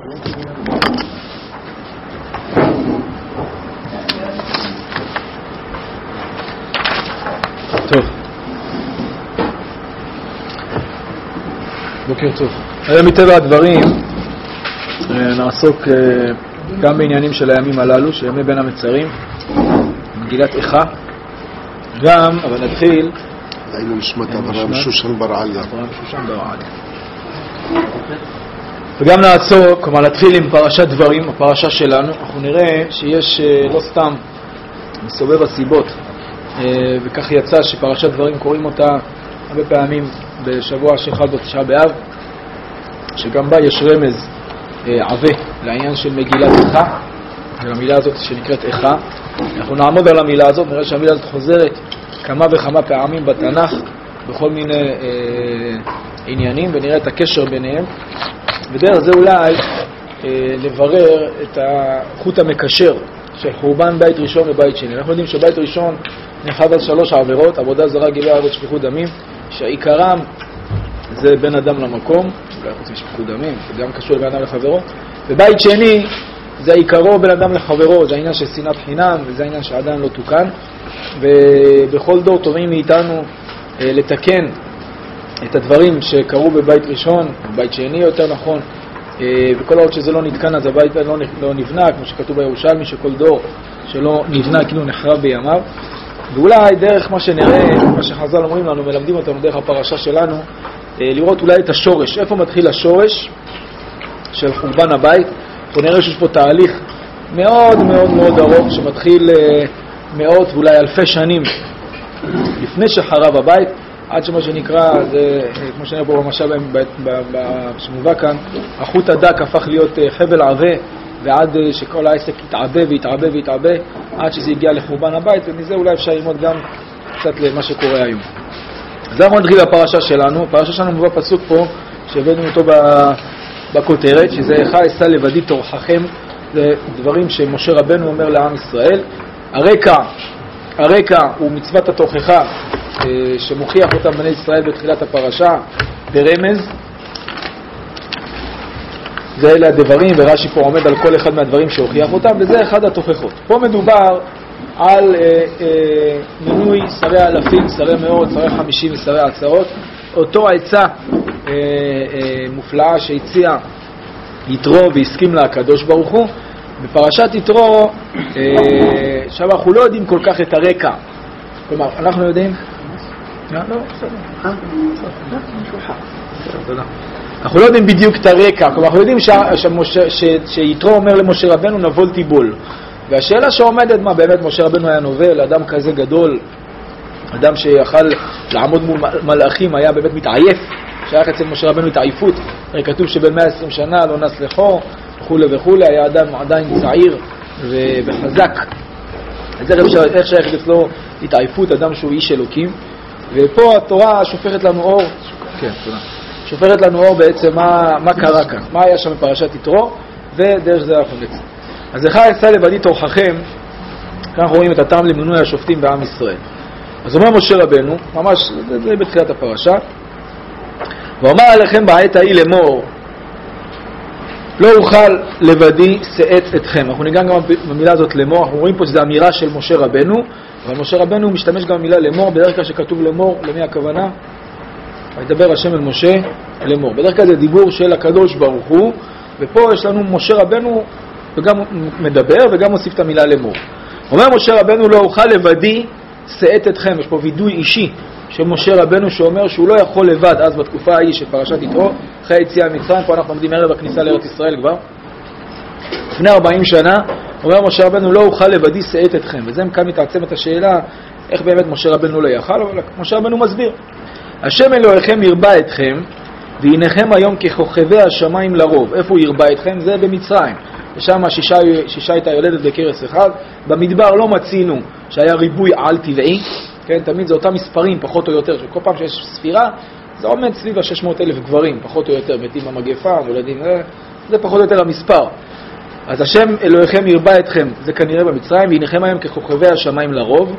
טוב, בוקר טוב. היום מטבע הדברים נעסוק גם בעניינים של הימים הללו, של ימי בין המצרים, מגילת איכה, גם, אבל נתחיל היינו נשמת אברהם שושן בר עליה. וגם נעסוק, כלומר נתחיל עם פרשת דברים, הפרשה שלנו. אנחנו נראה שיש לא סתם מסובב הסיבות, וכך יצא שפרשת דברים קוראים אותה הרבה פעמים בשבוע שחל בתשעה באב, שגם בה יש רמז עבה לעניין של מגילת איכה, של המילה הזאת שנקראת איכה. אנחנו נעמוד על המילה הזאת, נראה שהמילה הזאת חוזרת כמה וכמה פעמים בתנ"ך בכל מיני עניינים, ונראה את הקשר ביניהם, ודרך זה אולי לברר את החוט המקשר של חורבן בית ראשון ובית שני. אנחנו יודעים שבית ראשון נחד על 3 עבירות: עבודה זרה, גילוי עריות, שפיכות דמים, שעיקרם זה בין אדם למקום, אולי חוץ משפיכות דמים, זה גם קשור בין אדם לחברו. ובית שני זה עיקרו בין אדם לחברו, זה העניין של שנאת חינם, וזה העניין שעדיין לא תוקן. ובכל דור תובעים מאיתנו לתקן את הדברים שקרו בבית ראשון, בבית שני יותר נכון, וכל עוד שזה לא נתקן אז הבית לא נבנה, כמו שכתוב בירושלמי, שכל דור שלא נבנה כאילו נחרב בימיו. ואולי דרך מה שנראה, מה שחז"ל אומרים לנו, מלמדים אותנו דרך הפרשה שלנו, לראות אולי את השורש, איפה מתחיל השורש של חורבן הבית. אנחנו נראה שיש פה תהליך מאוד מאוד מאוד ארוך שמתחיל מאות ואולי אלפי שנים לפני שחרב הבית, עד שמה שנקרא, זה כמו שנראה פה במשל שמובא כאן, החוט הדק הפך להיות חבל עבה, ועד שכל העסק יתעבה ויתעבה ויתעבה עד שזה הגיע לחורבן הבית, ומזה אולי אפשר ללמוד גם קצת למה שקורה היום. אז אנחנו נתחיל בפרשה שלנו. הפרשה שלנו מבוא פסוק פה שהבאנו אותו בכותרת, שזה איכה אשא לבדי תורככם. זה דברים שמשה רבנו אומר לעם ישראל. הרקע הוא מצוות התוכחה שמוכיח אותם בני ישראל בתחילת הפרשה ברמז. זה אלה הדברים, ורש"י פה עומד על כל אחד מהדברים שהוכיח אותם, וזה אחד התוכחות. פה מדובר על מינוי שרי אלפים, שרי מאות, שרי 50 ושרי עצרות. אותו העצה מופלאה שהציע יתרו והסכים לה הקדוש ברוך הוא. בפרשת יתרו, עכשיו אנחנו לא יודעים כל כך את הרקע. כלומר, אנחנו יודעים? אנחנו לא יודעים בדיוק את הרקע. כלומר, אנחנו יודעים שיתרו אומר למשה רבנו נבול תיבול. והשאלה שעומדת, מה באמת משה רבנו היה נובל? אדם כזה גדול, אדם שיכל לעמוד מול מלאכים, היה באמת מתעייף, שייך אצל משה רבנו התעייפות. כתוב שבין 120 שנה לא נס לחו וכו' וכו', היה אדם עדיין צעיר וחזק. אז איך שייך אצלו התעייפות, אדם שהוא איש אלוקים. ופה התורה שופכת לנו אור, כן, תודה. שופכת לנו אור בעצם מה קרה כאן, מה היה שם בפרשת יתרו, ודרך זה אנחנו נצא. אז איכה אשא לבדי תורככם, כאן אנחנו רואים את הטעם למינוי השופטים בעם ישראל. אז אומר משה רבנו, ממש זה בתחילת הפרשה, ואומר עליכם בעת ההיא לאמור, לא אוכל לבדי שאת אתכם. אנחנו ניגע גם במילה הזאת לאמור, אנחנו רואים פה שזו אמירה של משה רבנו, אבל משה רבנו משתמש גם במילה לאמור. בדרך כלל שכתוב לאמור, למי הכוונה? וידבר השם אל משה לאמור. בדרך כלל זה דיבור של הקדוש ברוך הוא, ופה יש לנו משה רבנו וגם מדבר וגם מוסיף את המילה לאמור. אומר משה רבנו לא אוכל לבדי שאת אתכם. יש פה וידוי אישי של משה רבנו שאומר שהוא לא יכול לבד. אז בתקופה ההיא של פרשת יתרו, אחרי היציאה ממצרים, פה אנחנו עומדים ערב הכניסה לארץ ישראל כבר, לפני 40 שנה, אומר משה רבנו לא אוכל לבדי שאת אתכם. וזה כאן מתעצמת השאלה איך באמת משה רבנו לא יכל, אבל משה רבנו מסביר. השם אלוהיכם ירבה אתכם, והנכם היום ככוכבי השמיים לרוב. איפה הוא ירבה אתכם? זה במצרים. ושם שישה הייתה יולדת בקרס אחד. במדבר לא מצינו שהיה ריבוי על טבעי, כן, תמיד זה אותם מספרים פחות או יותר, שכל פעם שיש ספירה זה עומד סביב 600,000 גברים פחות או יותר, מתים במגפה, מולדים, זה פחות או יותר המספר. אז השם אלוהיכם ירבה אתכם, זה כנראה במצרים, והנכם היום ככוכבי השמיים לרוב.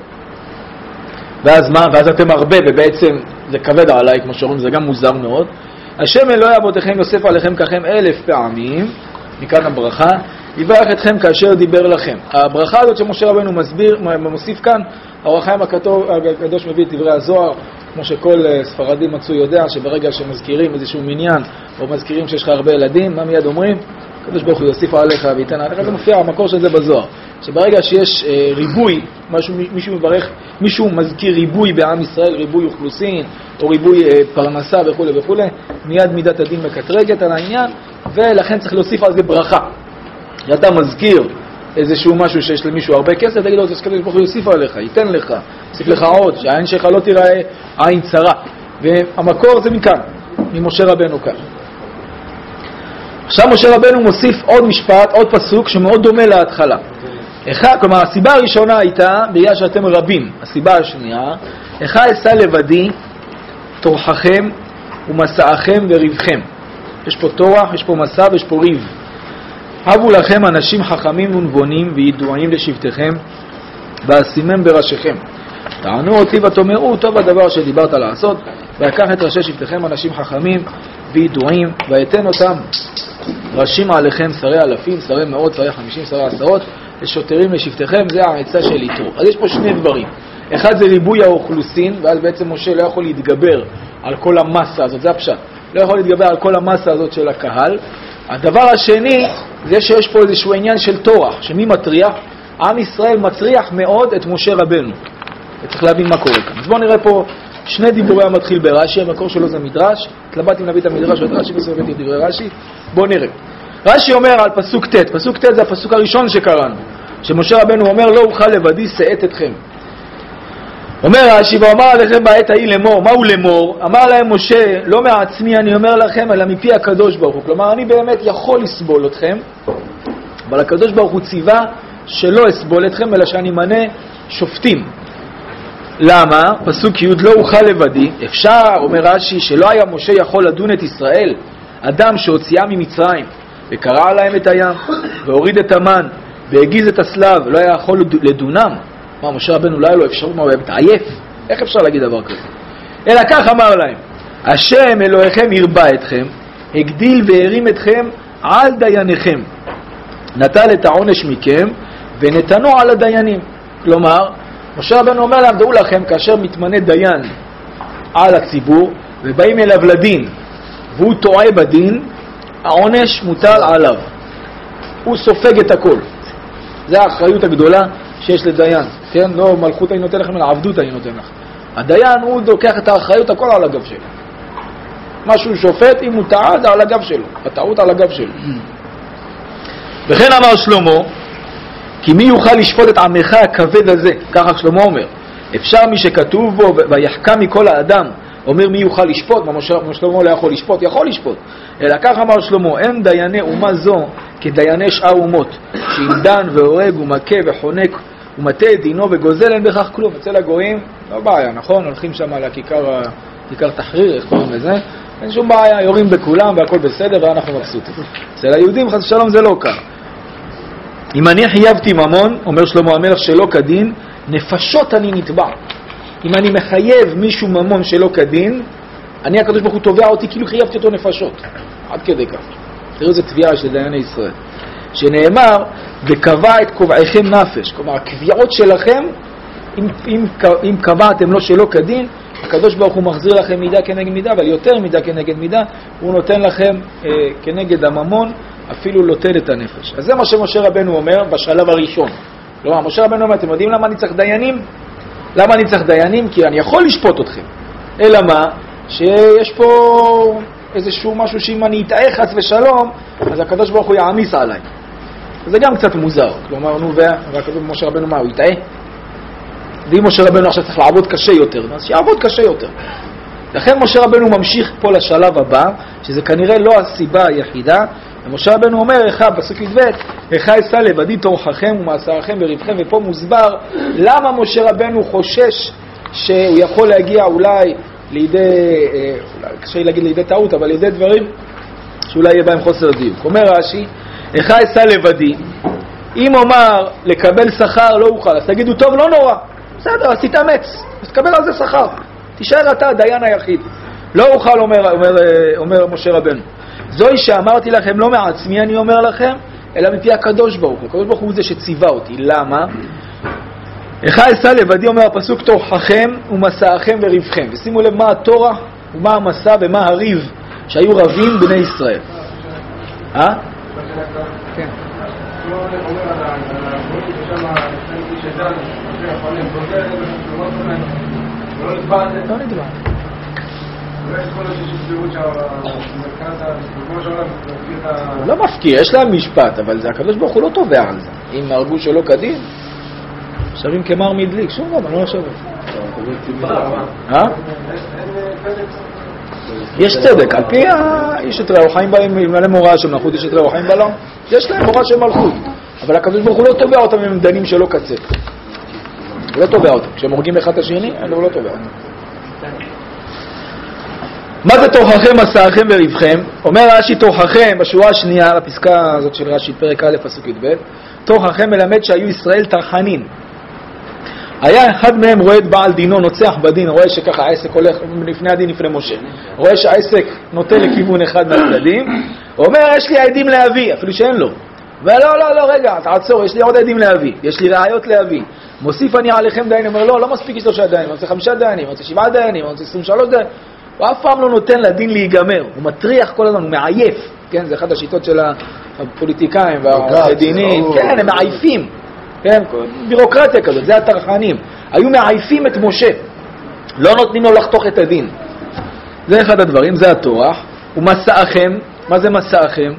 ואז מה? ואז אתם הרבה, ובעצם זה כבד עליי, כמו שאומרים, זה גם מוזר מאוד. השם אלוהי אבותיכם יוסף עליכם ככם 1000 פעמים, מכאן הברכה, יברך אתכם כאשר דיבר לכם. הברכה הזאת שמשה רבנו מוסיף כאן, האור החיים הקדוש מביא את דברי הזוהר, כמו שכל ספרדי מצוי יודע, שברגע שמזכירים איזשהו מניין, או מזכירים שיש לך הרבה ילדים, מה מיד אומרים? הקדוש ברוך הוא יוסיף עליך וייתן עליך. זה מופיע, המקור של זה בזוהר. שברגע שיש ריבוי, מישהו מברך, מישהו מזכיר ריבוי בעם ישראל, ריבוי אוכלוסין, או ריבוי פרנסה וכו' וכו', מיד מידת הדין מקטרגת על העניין, ולכן צריך להוסיף על זה ברכה. אתה מזכיר איזשהו משהו שיש למישהו הרבה כסף, תגיד לו, אז הקדוש ברוך הוא יוסיף עליך, ייתן לך, יוסיף לך עוד, שהעין שלך לא תיראה עין צרה. והמקור זה מכאן, ממשה רבנו כאן. עכשיו משה רבנו מוסיף עוד משפט, עוד פסוק שמאוד דומה להתחלה. כלומר, הסיבה הראשונה הייתה בגלל שאתם רבים. הסיבה השנייה, אשא לבדי תורככם ומסעכם וריבכם. יש פה תורח, יש פה מסע ויש פה ריב. הבו לכם אנשים חכמים ונבונים וידועים לשבטכם ואשימם בראשיכם. תענו אותי ותאמרו טוב הדבר שדיברת לעשות, ויקח את ראשי שבטכם אנשים חכמים וידועים ויתן אותם ראשים עליכם שרי אלפים, שרי מאות, שרי 50, שרי עשרות, לשוטרים לשבטכם. זה העצה של יתרו. אז יש פה שני דברים. אחד זה ריבוי האוכלוסין, ואז בעצם משה לא יכול להתגבר על כל המסה הזאת, זה הפשט. לא יכול להתגבר על כל המסה הזאת של הקהל. הדבר השני זה שיש פה איזשהו עניין של תורח, שמי מטריח? עם ישראל מטריח מאוד את משה רבנו. וצריך להבין מה קורה כאן. אז בואו נראה פה שני דיבורי המתחיל ברש"י, המקור שלו זה מדרש. התלבטתי להביא את המדרש ואת רש"י, בסוף הבאתי את דברי רש"י. בואו נראה. רש"י אומר על פסוק ט', פסוק ט' זה הפסוק הראשון שקראנו, שמשה רבנו אומר לא אוכל לבדי שאת אתכם. אומר רש"י, ואמר עליכם בעת ההיא לאמור. מהו לאמור? אמר להם משה, לא מעצמי אני אומר לכם, אלא מפי הקדוש ברוך הוא. כלומר, אני באמת יכול לסבול אתכם, אבל הקדוש ברוך הוא ציווה שלא אסבול אתכם, אלא שאני מנה שופטים. למה? פסוק י' לא אוכל לבדי. אפשר, אומר רש"י, שלא היה משה יכול לדון את ישראל, אדם שהוציאה ממצרים, וקרע להם את הים, והוריד את המן, והגיז את הסלב, לא היה יכול לדונם. מה, משה רבנו לא היה לו אפשרות, מה הוא היה מתעייף? איך אפשר להגיד דבר כזה? אלא כך אמר להם, השם אלוהיכם ירבה אתכם, הגדיל והרים אתכם על דייניכם, נטל את העונש מכם ונתנו על הדיינים. כלומר, משה רבנו אומר להם, דעו לכם, כאשר מתמנה דיין על הציבור ובאים אליו לדין והוא טועה בדין, העונש מוטל עליו, הוא סופג את הכל. זה האחריות הגדולה שיש לדיין, כן? לא מלכות אני נותן לכם, אלא עבדות אני נותן לכם. הדיין הוא לוקח את האחריות הכל על הגב שלו. משהו שופט, אם הוא טעה, זה על הגב שלו. הטעות על הגב שלו. וכן אמר שלמה, כי מי יוכל לשפוט את עמך הכבד הזה? ככה שלמה אומר. אפשר מי שכתוב בו, ויחכם מכל האדם, אומר מי יוכל לשפוט? מה שלמה לא יכול לשפוט? יכול לשפוט. אלא כך אמר שלמה, אין דייני אומה זו כדייני שאר אומות, שאם דן והורג ומכה וחונק ומטה את דינו וגוזל, אין בכך כלום. אצל הגויים לא בעיה, נכון? הולכים שם על כיכר תחריר, איך קוראים לזה? אין שום בעיה, יורים בכולם והכל בסדר ואנחנו מבסוטים. אצל היהודים חס ושלום זה לא כך. אם אני חייבתי ממון, אומר שלמה המלך, שלא כדין, נפשות אני נתבע. אם אני מחייב מישהו ממון שלא כדין, אני הקדוש ברוך הוא תובע אותי כאילו חייבתי אותו נפשות. עד כדי כך. תראו איזה תביעה של דייני ישראל. שנאמר, וקבע את קובעיכם נפש. כלומר, הקביעות שלכם, אם קבעתם לו שלא כדין, הקדוש ברוך הוא מחזיר לכם מידה כנגד מידה, אבל יותר מידה כנגד מידה, הוא נותן לכם כנגד הממון, אפילו לוטל את הנפש. אז זה מה שמשה רבנו אומר בשלב הראשון. כלומר, משה רבנו אומר, אתם יודעים למה אני צריך דיינים? למה אני צריך דיינים? כי אני יכול לשפוט אתכם. אלא מה? שיש פה איזשהו משהו שאם אני אטעה חס ושלום, אז הקדוש ברוך הוא יעמיס עליי. זה גם קצת מוזר. כלומר, נו, והקדוש משה רבנו מה, הוא יטעה? ואם משה רבנו עכשיו צריך לעבוד קשה יותר, אז שיעבוד קשה יותר. לכן משה רבנו ממשיך פה לשלב הבא, שזה כנראה לא הסיבה היחידה, ומשה רבנו אומר, פסוק י"ב, אשא לבדי תורככם ומסעכם וריבכם, ופה מוסבר למה משה רבנו חושש שהוא יכול להגיע אולי לידי, קשה להגיד לידי טעות, אבל לידי דברים שאולי יהיה בהם חוסר דיוק. אומר רש"י, אשא לבדי, אם אומר לקבל שכר לא אוכל, אז תגידו טוב לא נורא, בסדר, אז תתאמץ, אז תקבל על זה שכר, תישאר אתה הדיין היחיד. לא אוכל, אומר משה רבנו. זוהי שאמרתי לכם לא מעצמי אני אומר לכם, אלא מפי הקדוש ברוך הוא. הקדוש ברוך הוא זה שציווה אותי. למה? איך אעשה לבדי, אומר הפסוק, תורככם ומסעכם וריבכם. ושימו לב מה התורה ומה המסע ומה הריב שהיו רבים בני ישראל. כן. לא נדבר. לא מפקיע, יש להם משפט, אבל זה הקדוש ברוך הוא לא תובע על זה. אם הרגו שלא כדין, שווים כמר מדליק, שום דבר, לא שווה. יש צדק, על פי יש את רעו חיים בהם, אם להם הוראה של מלכות, יש את רעו חיים בלום, יש להם הוראה של מלכות, אבל הקדוש ברוך הוא לא תובע אותם אם הם דנים שלא קצה. הוא לא תובע אותם, כשהם הורגים אחד את השני, הוא לא תובע אותם. מה זה תורככם, מסעכם וריבכם? אומר רש"י תורככם, בשורה השנייה, לפסקה הזאת של רש"י, פרק א' פסוק י"ב, תורככם מלמד שהיו ישראל טרחנים. היה אחד מהם רואה את בעל דינו נוצח בדין, רואה שככה העסק הולך לפני הדין לפני משה, רואה שהעסק נוטה לכיוון אחד מהצדדים, הוא אומר יש לי עדים להביא, אפילו שאין לו. ולא, רגע, תעצור, יש לי עוד עדים להביא, יש לי ראיות להביא. מוסיף אני עליכם דיינים, אומר לא מספיק 3 דיינים, אני רוצה 5 דיינים, אני רוצה 7 דיינים, אני רוצה 23 דיינים. הוא אף פעם לא נותן לדין להיגמר, הוא מטריח כל הזמן, הוא מעייף, כן, זה אחת השיטות של הפוליטיקאים והדינים, כן, הם מעייפים, כן, בירוקרטיה כזאת, זה הטרחנים, היו מעייפים את משה, לא נותנים לו לחתוך את הדין, זה אחד הדברים, זה התורה, ומסעכם, מה זה מסעכם?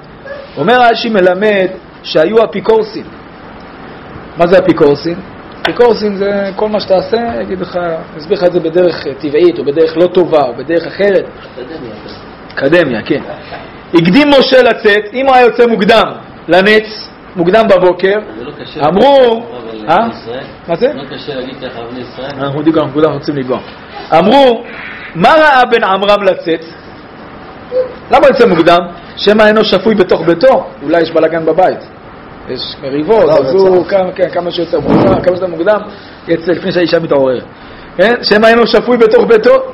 אומר רש"י מלמד שהיו אפיקורסים, מה זה אפיקורסים? אפיקורסים זה כל מה שתעשה, אגיד לך, נסביר לך את זה בדרך טבעית, או בדרך לא טובה, או בדרך אחרת. אקדמיה, כן. הקדים משה לצאת, אם הוא היה יוצא מוקדם לנץ, מוקדם בבוקר, אמרו, מה זה? לא קשה להגיד ככה בני ישראל. אנחנו יודעים, אנחנו רוצים לגוע. אמרו, מה ראה בן עמרם לצאת? למה יוצא מוקדם? שמא אינו שפוי בתוך ביתו, אולי יש בלגן בבית. יש מריבות, אז הוא כמה שיותר מוקדם, כמה שיותר מוקדם, יצא לפני שהאישה מתעוררת. שמא אינו שפוי בתוך ביתו,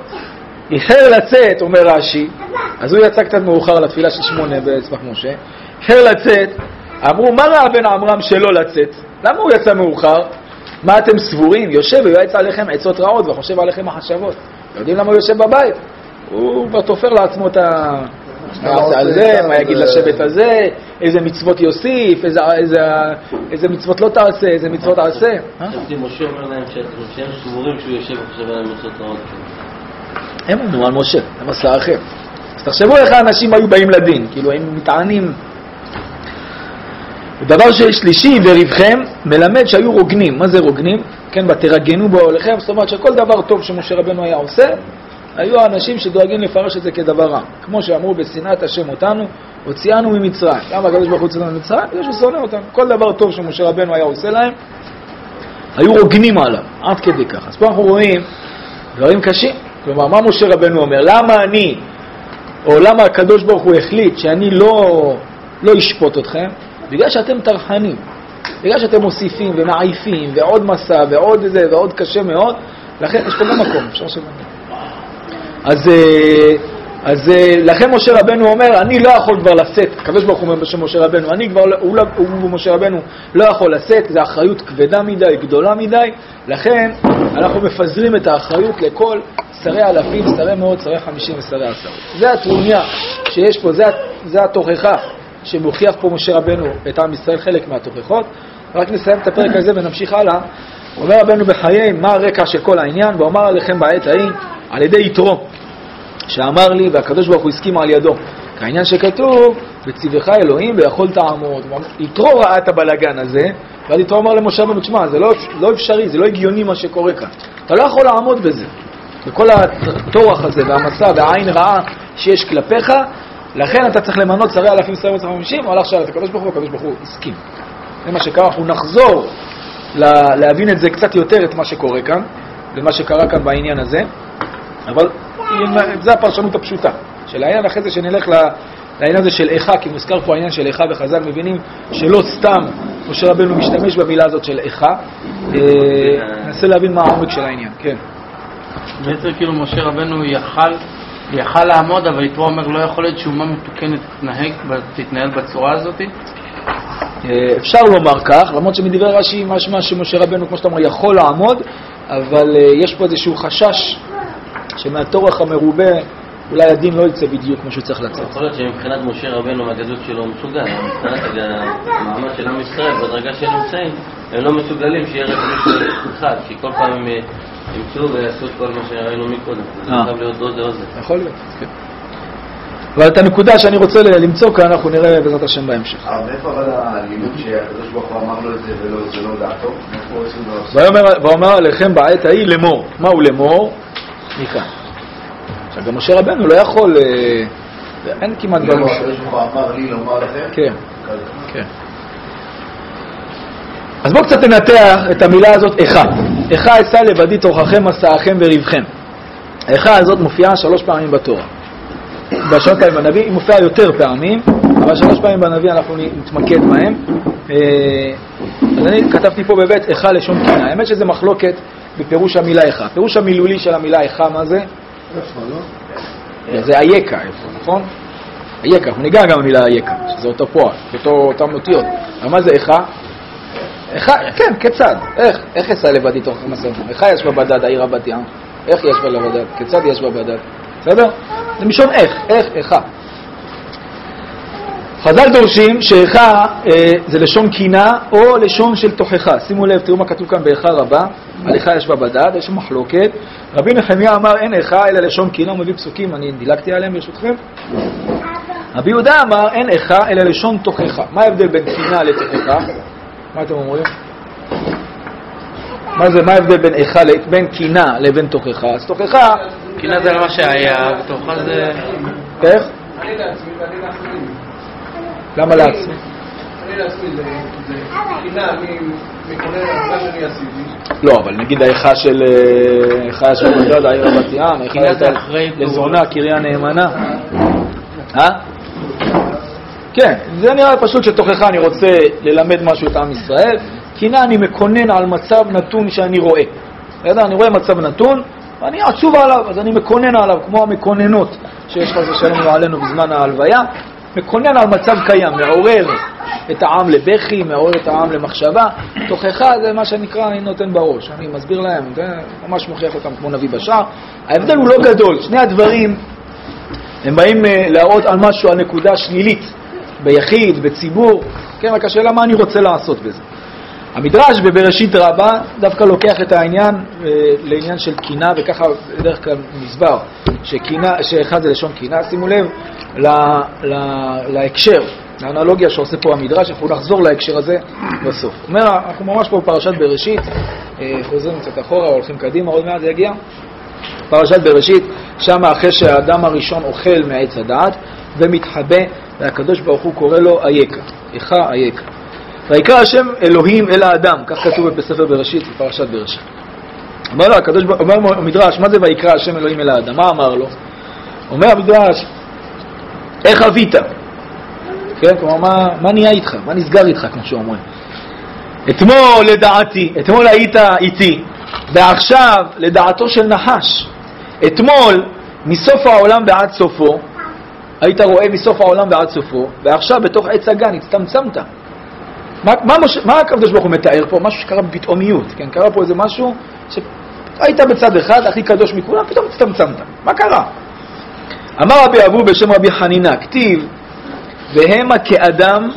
איחר לצאת, אומר רש"י, אז הוא יצא קצת מאוחר לתפילה של 8 בסמך משה, איחר לצאת, אמרו, מה ראה בן עמרם שלא לצאת? למה הוא יצא מאוחר? מה אתם סבורים? יושב ויועץ עליכם עצות רעות וחושב עליכם מחשבות. יודעים למה הוא יושב בבית? הוא כבר תופר לעצמו את על זה, מה יגיד לשבט הזה, איזה מצוות יוסיף, איזה מצוות לא תעשה, איזה מצוות תעשה. חשבתי, משה אומר להם שהם סבורים שהוא יושב וחושב עליהם לעשות רעות. הם אומרים על משה, הם עשה אחר. אז תחשבו איך האנשים היו באים לדין, כאילו הם מתענים. דבר שלישי, וריבכם, מלמד שהיו רוגנים. מה זה רוגנים? כן, בתרגנו בו לכם, זאת אומרת שכל דבר טוב שמשה רבנו היה עושה, היו האנשים שדואגים לפרש את זה כדבר רע. כמו שאמרו, בשנאת השם אותנו, הוציאנו ממצרים. למה הקדוש ברוך הוא הוציא אותנו ממצרים? בגלל שהוא שונא אותנו. כל דבר טוב שמשה רבנו היה עושה להם, היו רוגנים עליו, עד כדי כך. אז פה אנחנו רואים דברים קשים. כלומר, מה משה רבנו אומר? למה אני, או למה הקדוש ברוך הוא החליט שאני לא אשפוט אתכם? בגלל שאתם טרחנים. בגלל שאתם מוסיפים ומעייפים, ועוד מסע, ועוד זה, ועוד קשה מאוד. לכן יש פה גם מקום, אפשר שבנו. אז לכן משה רבנו אומר, אני לא יכול כבר לשאת, הקדוש ברוך הוא אומר בשם משה רבנו, הוא משה רבנו לא יכול לשאת, זו אחריות כבדה מדי, גדולה מדי, לכן אנחנו מפזרים את האחריות לכל שרי אלפים, שרי מאות, שרי 50 ושרי 10. זה הטרוניה שיש פה, זה התוכחה שמוכיח פה משה רבנו את עם ישראל, חלק מהתוכחות. רק נסיים את הפרק הזה ונמשיך הלאה. אומר רבנו בחיים, מה הרקע של כל העניין? ואומר עליכם בעת ההיא, על ידי יתרו, שאמר לי, והקדוש ברוך הוא הסכים על ידו. כעניין שכתוב, בציווך אלוהים ויכול תעמוד. יתרו ראה את הבלגן הזה, ואז יתרו אמר למשה רבנו, תשמע, זה לא אפשרי, זה לא הגיוני מה שקורה כאן. אתה לא יכול לעמוד בזה. בכל התורח הזה והמסע והעין רעה שיש כלפיך, לכן אתה צריך למנות שרי אלפים, שרי 50, הלך שאל את הקדוש ברוך הוא, הקדוש ברוך הוא הסכים. זה מה שקרה, אנחנו נחזור להבין את זה קצת יותר, את מה שקורה כאן, למה שקרה כאן בעניין הזה, אבל זה הפרשנות הפשוטה של העניין. אחרי זה שנלך לעניין הזה של איכה, כי מוזכר פה העניין של איכה, וחז"ל מבינים שלא סתם משה רבנו משתמש במילה הזאת של איכה. ננסה להבין מה העומק של העניין. כן. בעצם כאילו משה רבנו יכל יכל לעמוד, אבל יתרו אומר לא יכול להיות שאומה מתוקנת תתנהל בצורה הזאת? אפשר לומר כך, למרות שמדברי רש"י משמע שמשה רבנו, כמו שאתה אומר, יכול לעמוד, אבל יש פה איזשהו חשש שמהתורך המרובה אולי הדין לא יצא בדיוק כמו שהוא צריך לצאת. יכול להיות שמבחינת משה רבנו מהגדלות שלו הוא מסוגל, מבחינת המעמד של עם ישראל בדרגה שהם נמצאים, הם לא מסוגלים שיהיה רק מישהו אחד, כי כל פעם הם ימצאו ויעשו את כל מה שראינו מקודם. זה חייב להיות עוד לאוזן. יכול להיות, כן. אבל את הנקודה שאני רוצה למצוא כאן אנחנו נראה בעזרת השם בהמשך. מאיפה אבל הלימוד שהקדוש ברוך הוא אמר לו את זה וזה לא דעתו? ואומר עליכם בעת ההיא לאמור. מהו לאמור? מכאן. עכשיו גם משה רבנו לא יכול, אין כמעט דבר. הקדוש ברוך הוא אמר לי לומר לכם? כן, כן. אז בואו קצת ננתח את המילה הזאת איכה. איכה אשא לבדי תוככם מסעכם וריבכם. האיכה הזאת מופיעה 3 פעמים בתורה. ב3 פעמים בנביא, היא מופיעה יותר פעמים, אבל 3 פעמים בנביא אנחנו נתמקד בהם. אז אני כתבתי פה בבית איכה לשון קינה. האמת שזה מחלוקת בפירוש המילה איכה. הפירוש המילולי של המילה איכה מה זה? זה איקה, נכון? איקה, אנחנו ניגע גם במילה איקה, שזה אותו פועל, אותם אותיות. אבל מה זה איכה? איכה, כן, כיצד? איך אשא לבדי תוככם מסעכם? איכה יש בה בדד, העיר בת ים? איך יש בה לבדד? כיצד יש בה בדד? בסדר? זה משון איך, איכה. חז"ל דורשים שאיכה זה לשון קינה או לשון של תוכחה. שימו לב, תראו מה כתוב כאן באיכה רבה, על איכה יש בה בדד, יש מחלוקת. רבי נחמיה אמר אין איכה אלא לשון קינה, הוא מביא פסוקים, אני דילגתי עליהם ברשותכם. רבי יהודה אמר אין איכה אלא לשון תוכחה. מה ההבדל בין קינה לתוכחה? מה אתם אומרים? מה ההבדל בין איכה, בין קינה לבין תוכחה? אז תוכחה... קינה זה מה שהיה, ותוכחה זה... איך? אני לעצמי ואני לאחרים. למה לעצמי? אני לעצמי זה קינה, אני מקונן על מה שאני עשיתי. לא, אבל נגיד האיכה של בדד, העיר בת ים, האיכה לזונה, קריה נאמנה. כן, זה נראה פשוט שתוכחה אני רוצה ללמד משהו את עם ישראל. קינה אני מקונן על מצב נתון שאני רואה. אני רואה מצב נתון, ואני עצוב עליו, אז אני מקונן עליו, כמו המקוננות שיש חס ושלום עלינו בזמן ההלוויה. מקונן על מצב קיים, מעורר את העם לבכי, מעורר את העם למחשבה. תוכחה זה מה שנקרא אני נותן בראש, אני מסביר להם, ממש מוכיח אותם כמו נביא בשער. ההבדל הוא לא גדול, שני הדברים הם באים להראות על משהו, על נקודה שלילית, ביחיד, בציבור, כן, רק השאלה מה אני רוצה לעשות בזה. המדרש בבראשית רבה דווקא לוקח את העניין לעניין של קינה, וככה בדרך כלל מסבר שאחד זה לשון קינה. שימו לב להקשר, לאנלוגיה שעושה פה המדרש, אנחנו נחזור להקשר הזה בסוף. אומר, אנחנו ממש פה בפרשת בראשית, חוזרים קצת אחורה, הולכים קדימה, עוד מעט זה יגיע. פרשת בראשית, שם אחרי שהאדם הראשון אוכל מעץ הדעת ומתחבא, והקדוש ברוך הוא קורא לו איקה, איכה איקה. ויקרא השם אלוהים אל האדם, כך כתוב בספר בראשית, בפרשת בראשית. אומר לו, אומר המדרש, מה זה ויקרא השם אלוהים אל האדם? מה אמר לו? אומר המדרש, איך אבית? כן, כלומר, מה נהיה איתך? מה נסגר איתך, כמו שאומרים? אתמול לדעתי, אתמול היית איתי, ועכשיו לדעתו של נחש. אתמול מסוף העולם ועד סופו, היית רואה מסוף העולם ועד סופו, ועכשיו בתוך עץ הגן הצטמצמת. מה הקדוש ברוך הוא מתאר פה? משהו שקרה בפתאומיות, כן? קרה פה איזה משהו שהיית בצד אחד, הכי קדוש מכולם, פתאום הצטמצמת. מה קרה? אמר רבי אבו בשם רבי חנינה, כתיב, והמה כאדם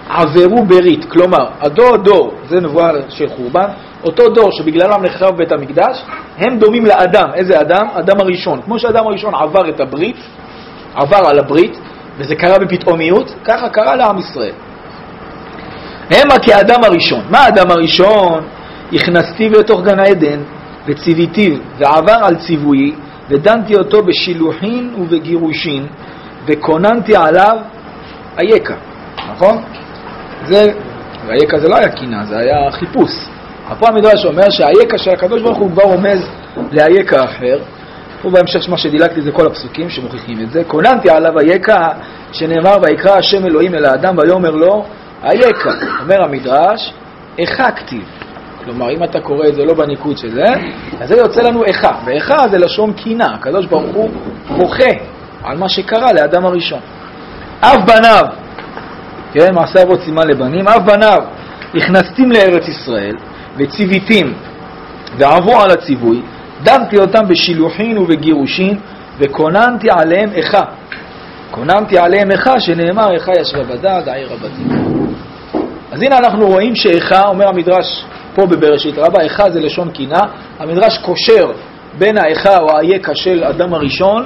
עברו ברית. כלומר, הדור, זה נבואה של חורבן, אותו דור שבגללם נחרב בית המקדש, הם דומים לאדם. איזה אדם? אדם הראשון. כמו שאדם הראשון עבר את הברית, עבר על הברית, וזה קרה בפתאומיות, ככה קרה לעם ישראל. המה כאדם הראשון. מה האדם הראשון? הכנסתי לתוך גן העדן וציוויתיו, ועבר על ציווי, ודנתי אותו בשילוחין ובגירושין, וכוננתי עליו איקה. נכון? איקה זה לא היה קינה, זה היה חיפוש. פה המדרש אומר שהאיקה של הקדוש ברוך הוא כבר רומז לאיקה אחר. פה בהמשך מה שדילגתי זה כל הפסוקים שמוכיחים את זה. כוננתי עליו איקה, שנאמר ויקרא השם אלוהים אל האדם ויאמר לו איקה. אומר המדרש, איכה כתיב. כלומר, אם אתה קורא את זה לא בניקוד של זה, אז זה יוצא לנו איכה. ואיכה זה לשון קינה. הקדוש ברוך הוא בוכה על מה שקרה לאדם הראשון. אב בניו, כן, מעשה אבות סימן לבנים, אב בניו, הכנסתים לארץ ישראל, וציוויתים, ועברו על הציווי, דנתי אותם בשילוחין ובגירושין, וכוננתי עליהם איכה. כוננתי עליהם איכה, שנאמר איכה ישבה בדד, העיר הבתים. אז הנה אנחנו רואים שאיכה, אומר המדרש פה בבראשית רבה, איכה זה לשון קינה, המדרש קושר בין האיכה או האיכה של אדם הראשון,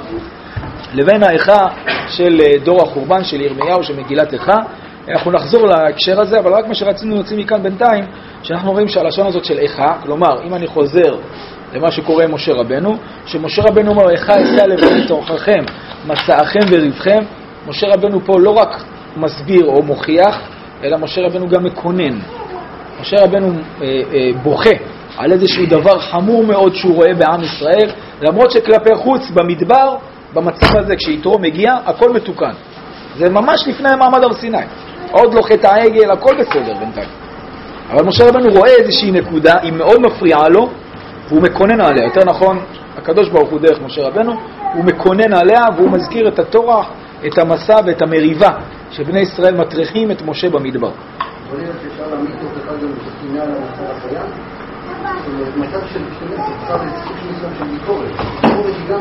לבין האיכה של דור החורבן של ירמיהו של מגילת איכה. אנחנו נחזור להקשר הזה, אבל רק מה שרצינו יוצאים מכאן בינתיים, שאנחנו רואים שהלשון הזאת של איכה, כלומר, אם אני חוזר למה שקורה עם משה רבנו, שמשה רבנו אומר, איכה אשא לבני תוככם, מסעכם וריבכם. משה רבנו פה לא רק מסביר או מוכיח, אלא משה רבנו גם מקונן. משה רבנו בוכה על איזשהו דבר חמור מאוד שהוא רואה בעם ישראל, למרות שכלפי חוץ במדבר, במצב הזה כשיתרו מגיע, הכל מתוקן. זה ממש לפני מעמד הר סיני. עוד לא חטא העגל, הכל בסדר בינתיים. אבל משה רבנו רואה איזושהי נקודה, היא מאוד מפריעה לו, והוא מקונן עליה. יותר נכון, הקדוש ברוך הוא דרך משה רבנו, הוא מקונן עליה והוא מזכיר את התורה, את המסע ואת המריבה שבני ישראל מטריחים את משה במדבר. יכול להיות שאפשר להעמיד תוך אחד גם שתקינה על המצב הקיים? מצב של צריכה בסוג של מסוים של ביקורת. ביקורת היא גם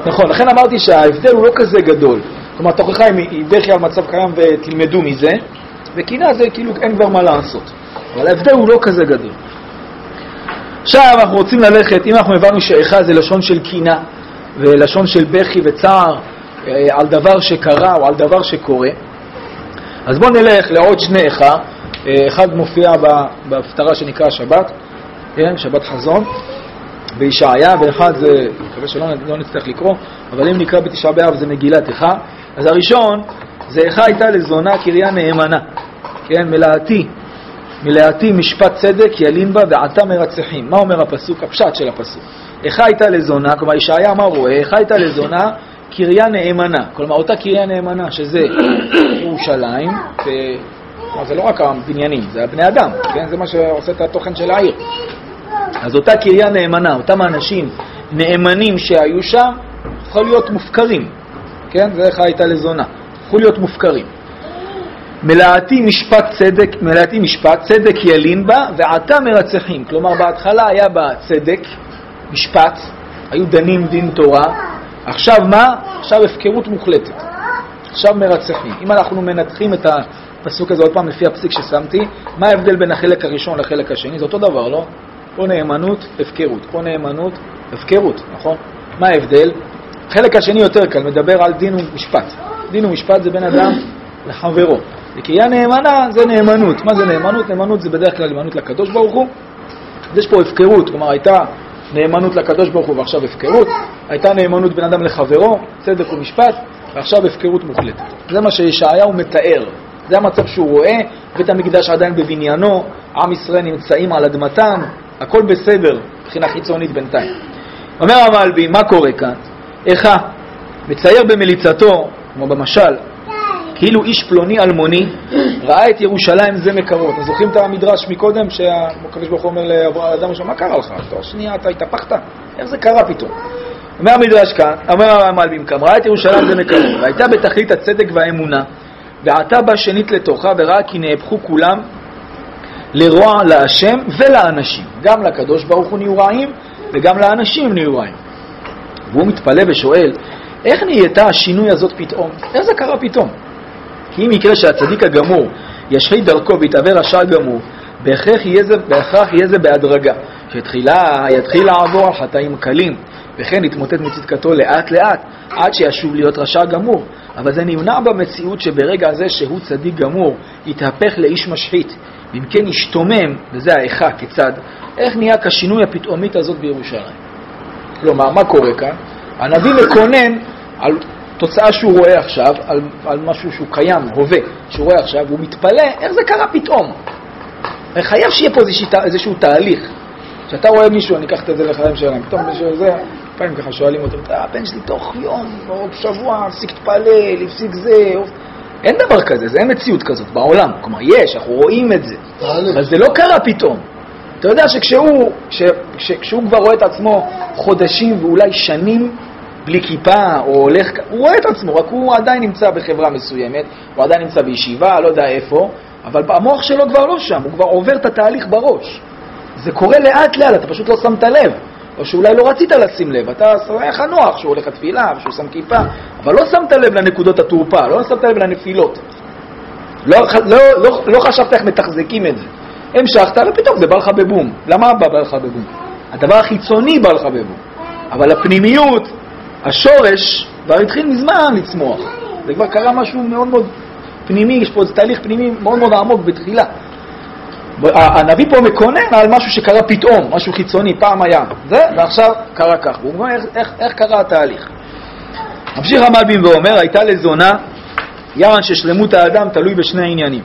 נכון, לכן אמרתי שההבדל הוא לא כזה גדול. כלומר, תוכחה היא בכי על מצב קיים ותלמדו מזה, וקינה זה כאילו אין כבר מה לעשות. אבל ההבדל הוא לא כזה גדול. עכשיו אנחנו רוצים ללכת, אם אנחנו הבנו שאיכה זה לשון של קינה, ולשון של בכי וצער על דבר שקרה או על דבר שקורה, אז בואו נלך לעוד שני איכה. אחד מופיע בהפטרה שנקרא שבת, כן? שבת חזון, בישעיה, ואחד זה, מקווה שלא נצטרך לקרוא, אבל אם נקרא בתשעה באב זה מגילת איכה. אז הראשון, זה איכה הייתה לזונה קריה נאמנה, כן? מלאתי משפט צדק ילין בה ועתה מרצחים. מה אומר הפסוק? הפשט של הפסוק. איכה הייתה לזונה, כלומר ישעיה מה רואה? איכה הייתה לזונה קריה נאמנה, כלומר אותה קריה נאמנה שזה ירושלים, זה לא רק הבניינים, זה הבני אדם, כן? זה מה שעושה את התוכן של העיר. אז אותה קריה נאמנה, אותם האנשים נאמנים שהיו שם, יכולו להיות מופקרים, כן? זה איך הייתה לזונה, יכולו להיות מופקרים. מלאתי משפט צדק ילין בה ועתה מרצחים, כלומר בהתחלה היה בה צדק, משפט, היו דנים דין תורה, עכשיו מה? עכשיו הפקרות מוחלטת, עכשיו מרצחים. אם אנחנו מנתחים את הפסוק הזה עוד פעם לפי הפסיק ששמתי, מה ההבדל בין החלק הראשון לחלק השני? זה אותו דבר, לא? פה נאמנות, הפקרות, פה נאמנות, הפקרות, נכון? מה ההבדל? החלק השני יותר קל, מדבר על דין ומשפט. דין ומשפט זה בין אדם לחברו. וקריה נאמנה זה נאמנות. מה זה נאמנות? נאמנות זה בדרך כלל נאמנות לקדוש ברוך הוא. יש פה הפקרות, כלומר הייתה נאמנות לקדוש ברוך הוא ועכשיו הפקרות. הייתה נאמנות בין אדם לחברו, צדק ומשפט, ועכשיו הפקרות מוחלטת. זה מה שישעיהו מתאר. זה המצב שהוא רואה, בית המקדש עדיין בבניינו, עם ישראל נמצאים על אדמתם, הכל בסדר, מבחינה חיצונית בינתיים. אומר המלבי, מה קורה כאן? איכה, מצייר במליצתו, כמו במשל, כאילו איש פלוני אלמוני, ראה את ירושלים זה מקרוב. אתם זוכרים את המדרש מקודם, שהקדוש ברוך הוא אומר לאדם ראשון, מה קרה לך? תוך שנייה אתה התהפכת? איך זה קרה פתאום? אומר המדרש כאן, אומר המלבי כאן, ראה את ירושלים זה מקרוב, והייתה בתכלית הצדק והאמונה, ועתה בא שנית לתוכה וראה כי נהפכו כולם לרוע להשם ולאנשים. גם לקדוש ברוך הוא נהיו רעים וגם לאנשים נהיו רעים. והוא מתפלא ושואל, איך נהייתה השינוי הזאת פתאום? איך זה קרה פתאום? כי אם יקרה שהצדיק הגמור ישחית דרכו ויתעבר רשע גמור, בהכרח יהיה זה בהדרגה, שיתחיל לעבור על חטאים קלים, וכן יתמוטט מצדקתו לאט לאט, עד שישוב להיות רשע גמור. אבל זה נמנע במציאות שברגע הזה שהוא צדיק גמור, יתהפך לאיש משחית, ואם כן ישתומם, וזה האיכה כיצד, איך נהיה כשינוי הפתאומית הזאת בירושלים? כלומר, מה קורה כאן? הנביא מקונן על תוצאה שהוא רואה עכשיו, על משהו שהוא קיים, הווה, שהוא רואה עכשיו, והוא מתפלא, איך זה קרה פתאום? חייב שיהיה פה איזשהו תהליך. כשאתה רואה מישהו, אני אקח את זה לחיים שלהם, פתאום מישהו זה, פעמים ככה שואלים אותו, הבן שלי תוך יום או שבוע, הפסיק תפלל, הפסיק זה, אין דבר כזה, זה אין מציאות כזאת בעולם. כלומר, יש, אנחנו רואים את זה, אבל זה לא קרה פתאום. אתה יודע שכשהוא כבר רואה את עצמו חודשים ואולי שנים בלי כיפה, או הולך, הוא רואה את עצמו, רק הוא עדיין נמצא בחברה מסוימת, הוא עדיין נמצא בישיבה, לא יודע איפה, אבל המוח שלו כבר לא שם, הוא כבר עובר את התהליך בראש. זה קורה לאט לאט, אתה פשוט לא שמת לב, או שאולי לא רצית לשים לב, אתה איך הנוח שהוא הולך לתפילה, שהוא שם כיפה, אבל לא שמת לב לנקודות התורפה, לא שמת לב לנפילות. לא חשבת איך מתחזקים את זה. המשכת, ופתאום זה בא לך בבום. למה בא לך בבום? הדבר החיצוני בא לך בבום. אבל הפנימיות, השורש, כבר התחיל מזמן לצמוח. זה כבר קרה משהו מאוד מאוד פנימי, יש פה תהליך פנימי מאוד מאוד עמוק בתחילה. הנביא פה מקונן על משהו שקרה פתאום, משהו חיצוני, פעם היה. זה, ועכשיו קרה כך. הוא אומר איך קרה התהליך. ממשיך המלבים ואומר, הייתה לזונה, יען ששלמות האדם תלוי בשני עניינים.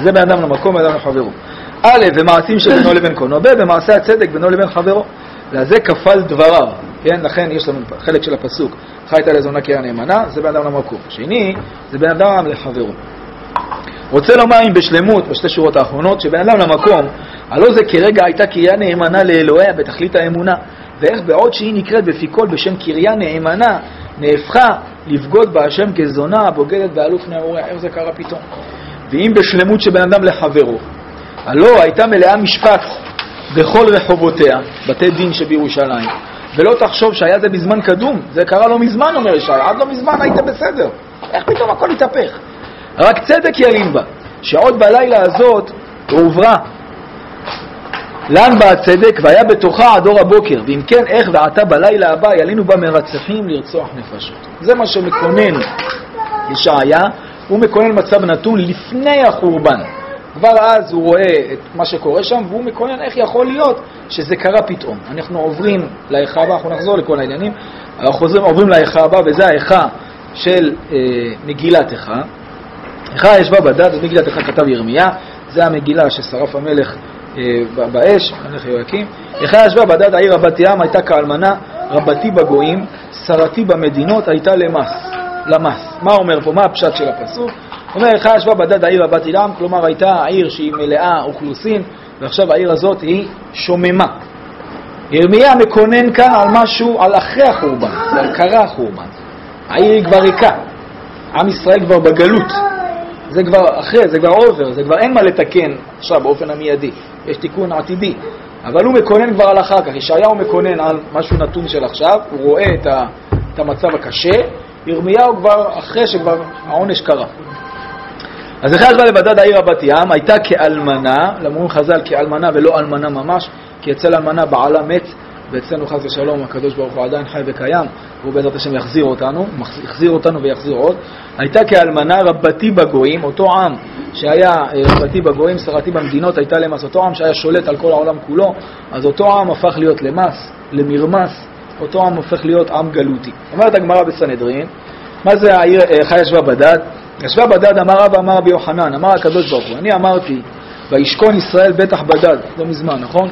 זה בין אדם למקום, בין אדם לחברו. א', במעשים שבינו לבין קונו, ב', במעשה הצדק בינו לבין חברו. לזה כפל דבריו. כן, לכן יש לנו חלק של הפסוק, חייתה לזונה קריה נאמנה, זה בין אדם למקום. שני, זה בין אדם לחברו. רוצה לומר אם בשלמות, בשתי שורות האחרונות, שבין אדם למקום, הלא זה כרגע הייתה קריה נאמנה לאלוהיה בתכלית האמונה, ואיך בעוד שהיא נקראת בפי כל בשם קריה נאמנה, נהפכה לבגוד בהשם כזונה, בוגדת באלוף נעוריה. איך זה קרה פתאום? ואם בשלמות שבין אדם לחברו, הלא הייתה מלאה משפט בכל רחובותיה, בתי דין שבירושלים, ולא תחשוב שהיה זה בזמן קדום, זה קרה לא מזמן, אומר ישעיה, עד לא מזמן היית בסדר. איך פתאום הכל התהפך? רק צדק ילין בה, שעוד בלילה הזאת הועברה. לאן בא הצדק? והיה בתוכה עד אור הבוקר, ואם כן איך ועתה בלילה הבא ילינו בה מרצחים לרצוח נפשות. זה מה שמקונן ישעיה, הוא מקונן מצב נתון לפני החורבן. כבר אז הוא רואה את מה שקורה שם, והוא מקונן איך יכול להיות שזה קרה פתאום. אנחנו עוברים לאיכה הבא, אנחנו נחזור לכל העניינים, אנחנו עוברים לאיכה הבא, וזה האיכה של מגילת איכה. איכה ישבה בדד, אז מגילת איכה כתב ירמיה, זה המגילה ששרף המלך באש, המלך יהויקים. איכה ישבה בדד, העיר רבת ים הייתה כאלמנה, רבתי בגויים, שרתי במדינות הייתה למס. מה אומר פה? מה הפשט של הפסוק? אומר, איכה ישבה בדד העיר רבת ים, כלומר הייתה העיר שהיא מלאה אוכלוסין, ועכשיו העיר הזאת היא שוממה. ירמיה מקונן כאן על משהו, על אחרי החורבן, על קרה החורבן. העיר היא כבר ריקה, עם ישראל כבר בגלות, זה כבר אחרי, זה כבר עובר, זה כבר אין מה לתקן עכשיו באופן המיידי, יש תיקון עתידי, אבל הוא מקונן כבר על אחר כך. ישעיהו מקונן על משהו נתון של עכשיו, הוא רואה את המצב הקשה, ירמיהו כבר אחרי שכבר העונש קרה. אז איכה ישבה לבדד העיר רבת ים, הייתה כאלמנה, למורים חז"ל כאלמנה ולא אלמנה ממש, כי אצל אלמנה בעלה מת, ואצלנו חס ושלום הקדוש ברוך הוא עדיין חי וקיים, והוא בעזרת השם יחזיר אותנו ויחזיר עוד. הייתה כאלמנה רבתי בגויים, אותו עם שהיה רבתי בגויים, שרתי במדינות, הייתה למס, אותו עם שהיה שולט על כל העולם כולו, אז אותו עם הפך להיות למס, למרמס, אותו עם הופך להיות עם גלותי. אומרת הגמרא בסנהדרין, מה זה העיר איכה ישבה בדד? ישבה בדד אמר רבא אמר רבי יוחנן, אמר הקדוש ברוך הוא, אני אמרתי וישכון ישראל בטח בדד, לא מזמן, נכון?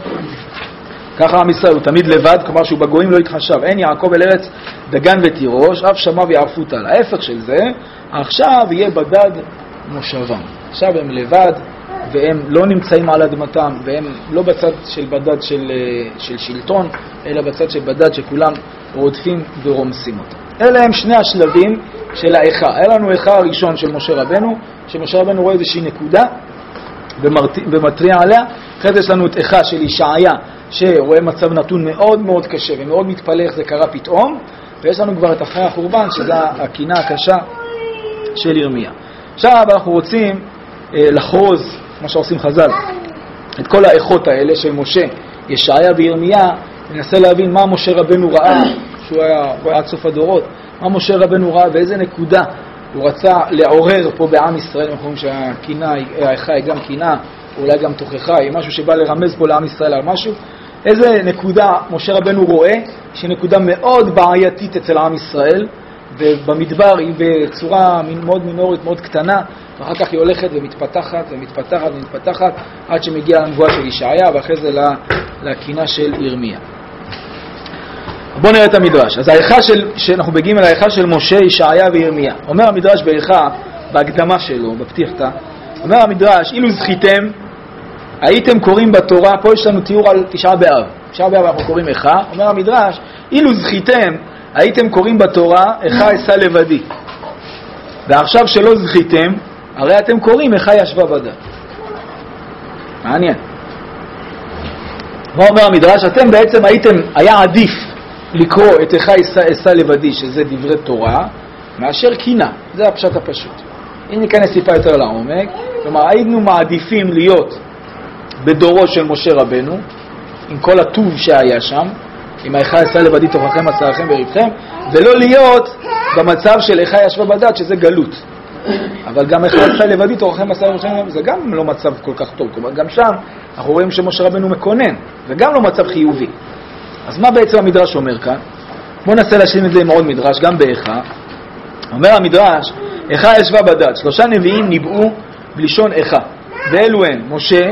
ככה עם ישראל הוא תמיד לבד, כלומר שהוא בגויים לא התחשב, אין יעקב אל ארץ דגן ותירוש, אף שמע ויערפו טל. ההפך של זה, עכשיו יהיה בדד מושבם. עכשיו הם לבד והם לא נמצאים על אדמתם, והם לא בצד של בדד של שלטון, אלא בצד של בדד שכולם רודפים ורומסים אותם. אלה הם שני השלבים של האיכה. היה לנו איכה הראשון של משה רבנו, שמשה רבנו רואה איזושהי נקודה ומטריע עליה. אחרי זה יש לנו את איכה של ישעיה, שרואה מצב נתון מאוד מאוד קשה ומאוד מתפלא איך זה קרה פתאום, ויש לנו כבר את אחרי החורבן, שזה הקינה הקשה של ירמיה. עכשיו אנחנו רוצים לחרוז, כמו שעושים חז"ל, את כל האיכות האלה של משה, ישעיה וירמיה, ננסה להבין מה משה רבנו ראה, שהוא היה עד סוף הדורות, מה משה רבנו ראה ואיזה נקודה הוא רצה לעורר פה בעם ישראל. אנחנו חושבים שהקינה, האיכה היא גם קינה, אולי גם תוכחה, היא משהו שבא לרמז פה לעם ישראל על משהו. איזה נקודה משה רבנו רואה, שהיא נקודה מאוד בעייתית אצל עם ישראל, ובמדבר היא בצורה מאוד מינורית, מאוד קטנה, ואחר כך היא הולכת ומתפתחת ומתפתחת ומתפתחת, עד שמגיעה לנבואה של ישעיה, ואחרי זה לקינה של ירמיה. בואו נראה את המדרש. אז האיכה שאנחנו מגיעים אל האיכה של משה, ישעיה וירמיה. אומר המדרש באיכה, בהקדמה שלו, בפתיחתא, אומר המדרש, אילו זכיתם, הייתם קוראים בתורה, פה יש לנו תיאור על תשעה באב. תשעה באב אנחנו קוראים איכה, אומר המדרש, אילו זכיתם, הייתם קוראים בתורה, איכה אשא לבדי. ועכשיו שלא זכיתם, הרי אתם קוראים, איכה ישבה בדד. מעניין. מה אומר המדרש? אתם בעצם היה עדיף לקרוא את איכה אשא לבדי, שזה דברי תורה, מאשר קינה. זה הפשט הפשוט. אם ניכנס טיפה יותר לעומק, כלומר, היינו מעדיפים להיות בדורו של משה רבנו, עם כל הטוב שהיה שם, עם איכה אשא לבדי תוככם עשרכם וריבכם, ולא להיות במצב של איכה ישבה בדד, שזה גלות. אבל גם איכה אשא לבדי תוככם עשרכם וריבכם, זה גם לא מצב כל כך טוב. כלומר, גם שם אנחנו רואים שמשה רבנו מקונן, וגם לא מצב חיובי. אז מה בעצם המדרש אומר כאן? בואו ננסה להשלים את זה עם עוד מדרש, גם באיכה. אומר המדרש, איכה ישבה בדד. 3 נביאים ניבאו בלשון איכה. ואלו הם, משה,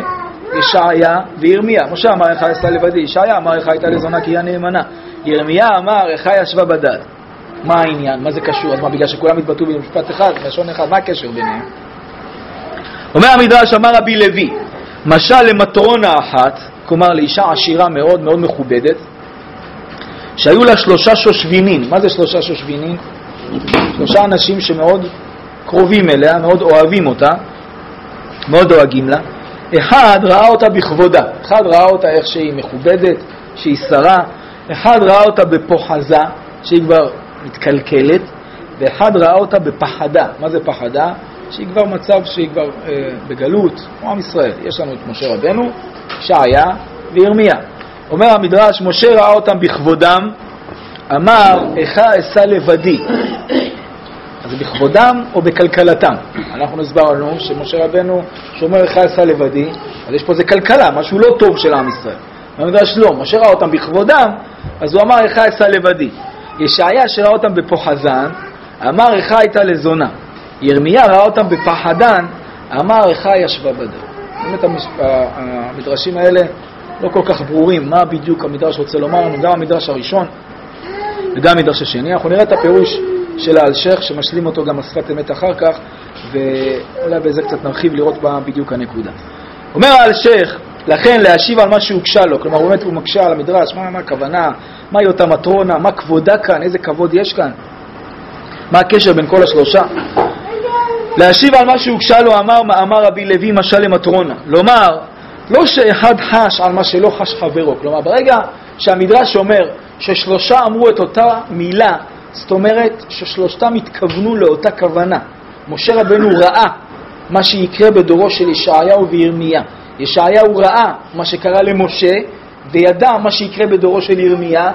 ישעיה וירמיה. משה אמר איכה אשא לבדי, ישעיה אמר איכה הייתה לזונה כי היא נאמנה. ירמיה אמר איכה ישבה בדד. מה העניין? מה זה קשור? אז מה, בגלל שכולם התבטאו במשפט אחד, לשון אחד, מה הקשר ביניהם? אומר המדרש, אמר רבי לוי, משל למטרונה אחת, כלומר לאישה עשירה מאוד מאוד מכובדת, שהיו לה 3 שושבינים. מה זה 3 שושבינים? 3 אנשים שמאוד קרובים אליה, מאוד אוהבים אותה, מאוד דואגים לה. אחד ראה אותה בכבודה, אחד ראה אותה איך שהיא מכובדת, שהיא שרה, אחד ראה אותה בפוחזה, שהיא כבר מתקלקלת, ואחד ראה אותה בפחדה. מה זה פחדה? שהיא כבר מצב שהיא כבר בגלות, כמו עם ישראל. יש לנו את משה רבנו, ישעיה וירמיה. אומר המדרש, משה ראה אותם בכבודם, אמר איכה אשא לבדי. אז בכבודם או בכלכלתם? אנחנו נסברנו שמשה רבנו שאומר איכה אשא לבדי, אז יש פה זה כלכלה, משהו לא טוב של עם ישראל. המדרש לא, משה ראה אותם בכבודם, אז הוא אמר איכה אשא לבדי. ישעיה שראה אותם בפוחזן, אמר איכה הייתה לזונה. ירמיה ראה אותם בפחדן, אמר איכה ישבה בדד. באמת המדרשים האלה לא כל כך ברורים מה בדיוק המדרש רוצה לומר לנו, גם המדרש הראשון וגם המדרש השני. אנחנו נראה את הפירוש של האלשך שמשלים אותו גם השפת אמת אחר כך, ואולי בזה קצת נרחיב לראות בה בדיוק הנקודה. אומר האלשך, לכן להשיב על מה שהוקשה לו, כלומר באמת הוא מקשה על המדרש, מה הכוונה, מהי אותה מטרונה, מה כבודה כאן, איזה כבוד יש כאן, מה הקשר בין כל השלושה. להשיב על מה שהוקשה לו, אמר רבי לוי משל למטרונה, לומר לא שאחד חש על מה שלא חש חברו. כלומר, ברגע שהמדרש אומר ששלושה אמרו את אותה מילה, זאת אומרת ששלושתם התכוונו לאותה כוונה. משה רבנו ראה מה שיקרה בדורו של ישעיהו וירמיה. ישעיהו ראה מה שקרה למשה וידע מה שיקרה בדורו של ירמיה,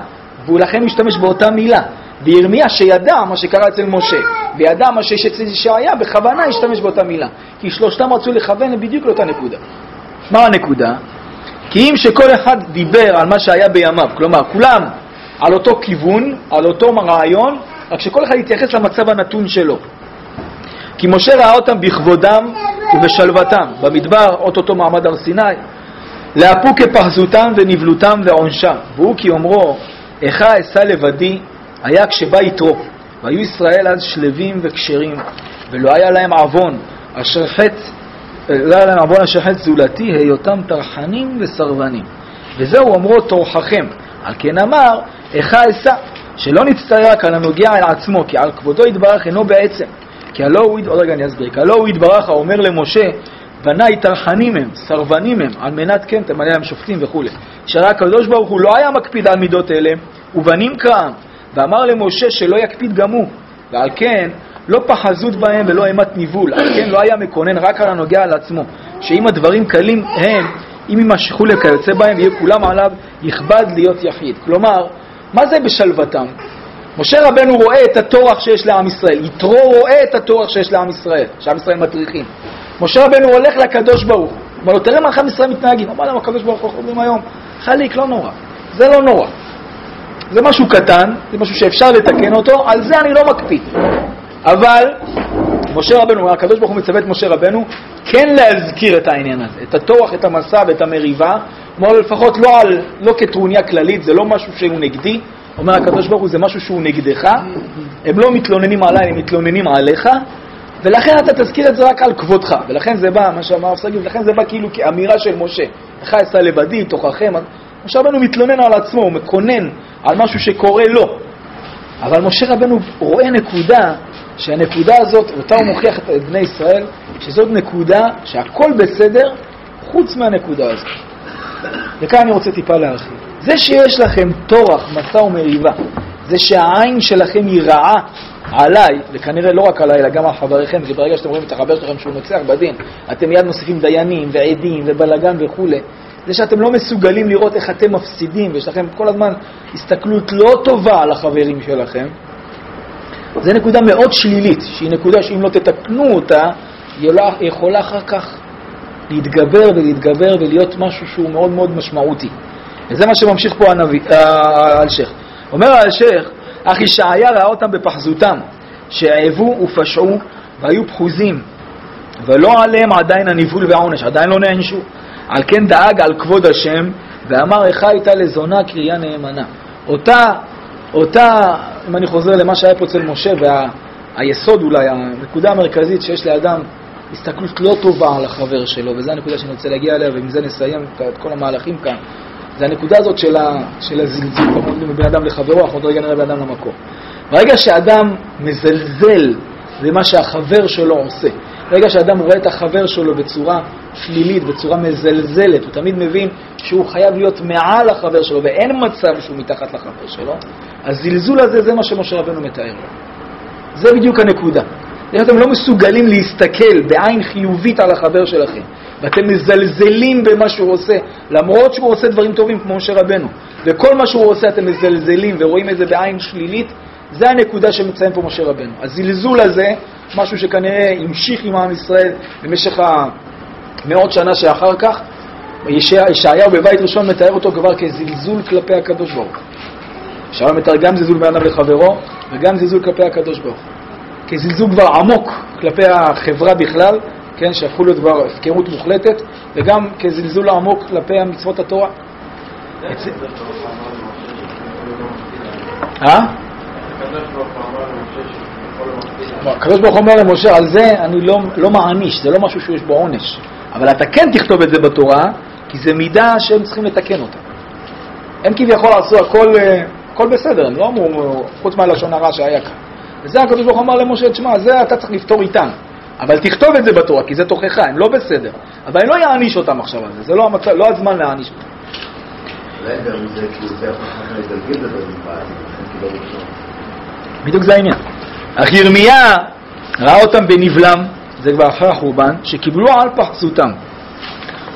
ולכן הוא השתמש באותה מילה. וירמיה שידע מה שקרה אצל משה וידע מה שיש אצל ישעיה, בכוונה השתמש באותה מילה, כי שלושתם רצו לכוון בדיוק לאותה נקודה. מה הנקודה? כי אם שכל אחד דיבר על מה שהיה בימיו, כלומר כולם על אותו כיוון, על אותו רעיון, רק שכל אחד יתייחס למצב הנתון שלו. כי משה ראה אותם בכבודם ובשלוותם במדבר, אותו מעמד הר סיני, לאפו כפחזותם ונבלותם ועונשם. והוא כי אומרו איכה אשא לבדי, היה כשבא יתרו, והיו ישראל אז שלווים וקשרים, ולא היה להם עוון אשר חטא זולתי, היותם טרחנים וסרבנים. וזהו אומרו תורככם. על כן אמר איכה אשא, שלא נצטער רק על הנוגע אל עצמו, כי על כבודו יתברך אינו בעצם. כי הלא הוא יתברך האומר למשה, בניי טרחנים הם, סרבנים הם, על מנת כן תמלא להם שופטים וכו'. שהרי הקדוש ברוך הוא לא היה מקפיד על מידות אלה, ובנים קרעם, ואמר למשה שלא יקפיד גם הוא, ועל כן לא פחזות בהם ולא אימת ניבול, על כן לא היה מקונן רק על הנוגע על עצמו, שאם הדברים קלים הם, אם ימשכו לכיוצא בהם ויהיה כולם עליו, יכבד להיות יחיד. כלומר, מה זה בשלוותם? משה רבנו רואה את התורח שיש לעם ישראל, יתרו רואה את התורח שיש לעם ישראל, שעם ישראל מטריחים. משה רבנו הולך לקדוש ברוך, אומר לו תראה מה עם ישראל מתנהגים, אומר להם הקדוש ברוך הוא אומרים היום, חליק לא נורא, זה לא נורא, זה משהו קטן, זה משהו שאפשר לתקן אותו, על זה אני לא מקפיד. אבל משה רבנו, הקדוש ברוך הוא מצווה את משה רבנו כן להזכיר את העניין הזה, את התורח, את המסע ואת המריבה. אומר לו לפחות לא כטרוניה כללית, זה לא משהו שהוא נגדי, אומר הקדוש ברוך הוא זה משהו שהוא נגדך, הם לא מתלוננים עליי, הם מתלוננים עליך, ולכן אתה תזכיר את זה רק על כבודך. ולכן זה בא, מה שאמר סגיב, לכן זה בא כאילו כאמירה של משה, איכה אשא לבדי תוככם. משה רבנו מתלונן על עצמו, הוא מקונן על משהו שקורה לו. אבל משה רבנו רואה נקודה, שהנקודה הזאת, אותה הוא מוכיח את בני ישראל, שזאת נקודה שהכל בסדר חוץ מהנקודה הזאת. וכאן אני רוצה טיפה להרחיב. זה שיש לכם תורח, מסע ומריבה, זה שהעין שלכם היא רעה עליי, וכנראה לא רק עליי, אלא גם על חבריכם, כי ברגע שאתם רואים את החבר שלכם שהוא נוצח בדין, אתם מיד מוסיפים דיינים ועדים ובלגן וכו'. זה שאתם לא מסוגלים לראות איך אתם מפסידים, ויש לכם כל הזמן הסתכלות לא טובה על החברים שלכם, זה נקודה מאוד שלילית, שהיא נקודה שאם לא תתקנו אותה, היא יכולה אחר כך להתגבר ולהתגבר ולהיות משהו שהוא מאוד מאוד משמעותי. וזה מה שממשיך פה האלשיך. אומר האלשיך, אך ישעיה ראה אותם בפחזותם, שהעבו ופשעו והיו פחוזים, ולא עליהם עדיין הניבול והעונש, עדיין לא נענשו. על כן דאג על כבוד השם, ואמר איך הייתה לזונה קריאה נאמנה. אותה, אם אני חוזר למה שהיה פה אצל משה, והיסוד אולי, הנקודה המרכזית שיש לאדם הסתכלות לא טובה על החבר שלו, וזו הנקודה שאני רוצה להגיע אליה, ועם זה נסיים את כל המהלכים כאן. זה הנקודה הזאת של הזלזול, מבין אדם לחברו, אנחנו עוד רגע נראה באדם למקור. ברגע שאדם מזלזל במה שהחבר שלו עושה, ברגע שאדם רואה את החבר שלו בצורה שלילית, בצורה מזלזלת, הוא תמיד מבין שהוא חייב להיות מעל החבר שלו, ואין מצב שהוא מתחת לחבר שלו, הזלזול הזה זה מה שמשה רבנו מתאר לו. זה בדיוק הנקודה. אתם לא מסוגלים להסתכל בעין חיובית על החבר שלכם, ואתם מזלזלים במה שהוא עושה, למרות שהוא עושה דברים טובים כמו משה רבנו, וכל מה שהוא עושה אתם מזלזלים ורואים את זה בעין שלילית, זה הנקודה שמציין פה משה רבנו. הזלזול הזה, משהו שכנראה המשיך עם עם ישראל במשך המאות שנה שאחר כך, ישעיהו בבית ראשון מתאר אותו כבר כזלזול כלפי הקדוש ברוך הוא. ישעיהו מתאר גם זלזול בין אדם לחברו, וגם זלזול כלפי הקדוש ברוך הוא. כזלזול כבר עמוק כלפי החברה בכלל, כן, שהפכו להיות כבר הפקרות מוחלטת, וגם כזלזול עמוק כלפי מצוות התורה. הקדוש ברוך הוא אומר למשה, על זה אני לא מעניש, זה לא משהו שיש בו עונש, אבל אתה כן תכתוב את זה בתורה, כי זה מידה שהם צריכים לתקן אותה. הם כביכול עשו הכל בסדר, הם לא אמרו חוץ מהלשון הרע שהיה כאן. וזה הקדוש ברוך הוא אמר למשה, תשמע, זה אתה צריך לפתור איתם, אבל תכתוב את זה בתורה, כי זה תוכחה, הם לא בסדר, אבל אני לא יעניש אותם עכשיו על זה, זה לא הזמן להעניש אותם. אולי גם זה כאילו זה יכול לדלגל את זה בדיוק זה העניין. אך ירמיה ראה אותם בנבלם, זה כבר אחרי החורבן, שקיבלו על פחצותם,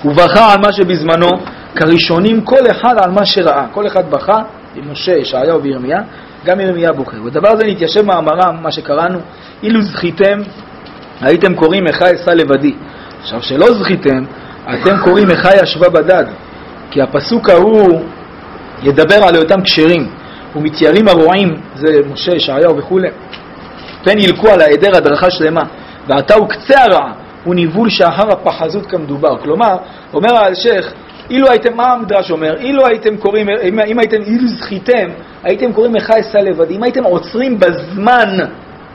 ובכה על מה שבזמנו, כראשונים כל אחד על מה שראה. כל אחד בכה, משה, ישעיהו וירמיה, גם ירמיה בוכה. ודבר הזה נתיישב מאמרם, מה שקראנו, אילו זכיתם, הייתם קוראים איך אשא לבדי. עכשיו שלא זכיתם, אתם קוראים איך ישבה בדד. כי הפסוק ההוא ידבר על אותם כשרים, ומתיירים הרועים, זה משה, ישעיהו וכו', פן ילקו על העדר הדרכה שלמה, ועתה הוא קצה הרע, הוא ניבול שאחר הפחזות כמדובר. כלומר, אומר האלשיך, אילו הייתם, מה המדרש אומר? אילו הייתם קוראים, אילו זכיתם, הייתם קוראים איך אשא לבדי. אם הייתם עוצרים בזמן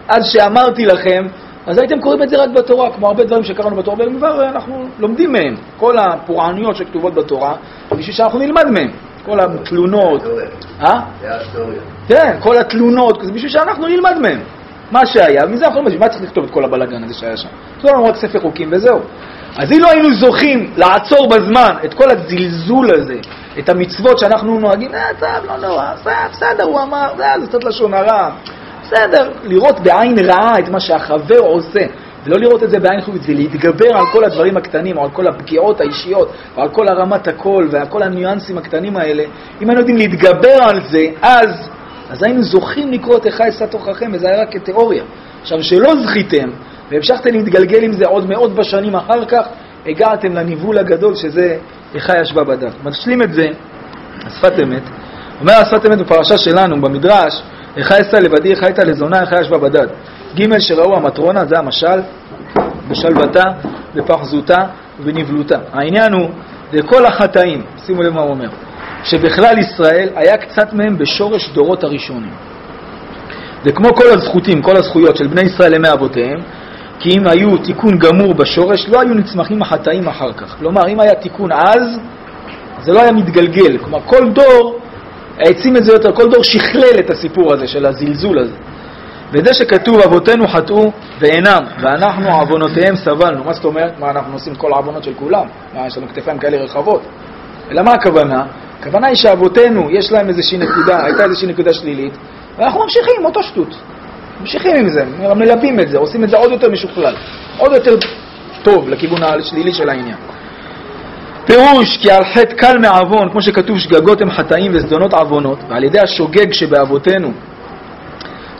עד שאמרתי לכם, אז הייתם קוראים את זה רק בתורה, כמו הרבה דברים שקראנו בתורה, וכבר אנחנו לומדים מהם. כל הפורענויות שכתובות בתורה, בשביל שאנחנו נלמד מהם. כל התלונות. זה ההיסטוריה. כן, כל התלונות, בשביל שאנחנו נלמד מהם. מה שהיה, מזה אנחנו לא מה צריך לכתוב את כל הבלגן הזה שהיה שם? זה לא רק ספר חוקים וזהו. אז אם לא היינו זוכים לעצור בזמן את כל הזלזול הזה, את המצוות שאנחנו נוהגים, טוב, לא נורא, בסדר, הוא אמר, זה קצת לשון הרע. בסדר, לראות בעין רעה את מה שהחבר עושה, ולא לראות את זה בעין חיובית, זה להתגבר על כל הדברים הקטנים, או על כל הפגיעות האישיות, או על כל הרמת הקול, ועל כל הניואנסים הקטנים האלה. אם היינו יודעים להתגבר על זה, אז היינו זוכים לקרוא את איך אשא תוככם, וזה היה רק כתיאוריה. עכשיו, שלא זכיתם, והמשכתם להתגלגל עם זה עוד מאות בשנים אחר כך, הגעתם לניבול הגדול שזה איך ישבה בדד. משלים את זה, השפת אמת. אומר השפת אמת בפרשה שלנו, במדרש, איך אשא לבדי, איך הייתה לזונה, איך ישבה בדד. ג' שראו המטרונה, זה המשל, בשלוותה, בפחזותה ובנבלותה. העניין הוא, וכל החטאים, שימו לב מה הוא אומר, שבכלל ישראל היה קצת מהם בשורש דורות הראשונים. וכמו כל הזכותים, כל הזכויות של בני ישראל למי אבותיהם, כי אם היו תיקון גמור בשורש, לא היו נצמחים החטאים אחר כך. כלומר, אם היה תיקון אז, זה לא היה מתגלגל. כלומר, כל דור העצים את זה יותר, כל דור שכלל את הסיפור הזה של הזלזול הזה. וזה שכתוב אבותינו חטאו ואינם, ואנחנו עוונותיהם סבלנו. מה זאת אומרת? מה, אנחנו עושים כל העוונות של כולם? מה, יש לנו כתפיים כאלה רחבות? אלא מה הכוונה? הכוונה היא שאבותינו יש להם איזושהי נקודה, הייתה איזושהי נקודה שלילית, ואנחנו ממשיכים, אותו שטות. ממשיכים עם זה, מלבים את זה, עושים את זה עוד יותר משוכלל, עוד יותר טוב לכיוון השלילי של העניין. פירוש כי על חטא קל מעוון, כמו שכתוב שגגות הם חטאים וזדונות עוונות, ועל ידי השוגג שבאבותינו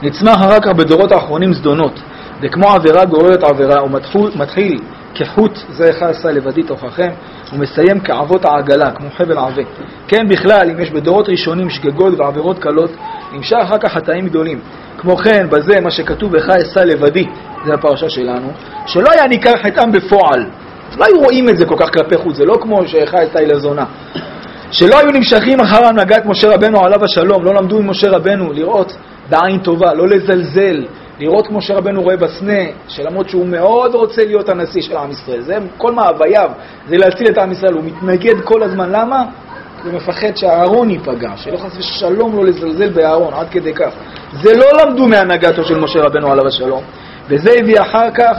נצמח אחר כך בדורות האחרונים זדונות, וכמו עבירה גוררת עבירה, ומתחיל כחוט זה אחד עשה לבדי תוככם, ומסיים כאבות העגלה, כמו חבל עבה. כן בכלל, אם יש בדורות ראשונים שגגות ועבירות קלות, נמשך אחר כך חטאים גדולים. כמו כן, בזה מה שכתוב אחד עשה לבדי, זה הפרשה שלנו, שלא היה ניכר חטאם בפועל. לא היו רואים את זה כל כך כלפי חוץ, זה לא כמו שאחד עשה לזונה. שלא היו נמשכים אחר הנהגת משה רבנו עליו השלום, לא למדו עם משה רבנו לראות בעין טובה, לא לזלזל, לראות כמו שרבנו רואה בסנה, שלמרות שהוא מאוד רוצה להיות הנשיא של עם ישראל. זה כל מאווייו, זה להציל את עם ישראל. הוא מתנגד כל הזמן. למה? הוא מפחד שהארון ייפגע, שלא חס ושלום לא לזלזל בארון, עד כדי כך. זה לא למדו מהנהגתו של משה רבנו עליו השלום. וזה הביא אחר כך,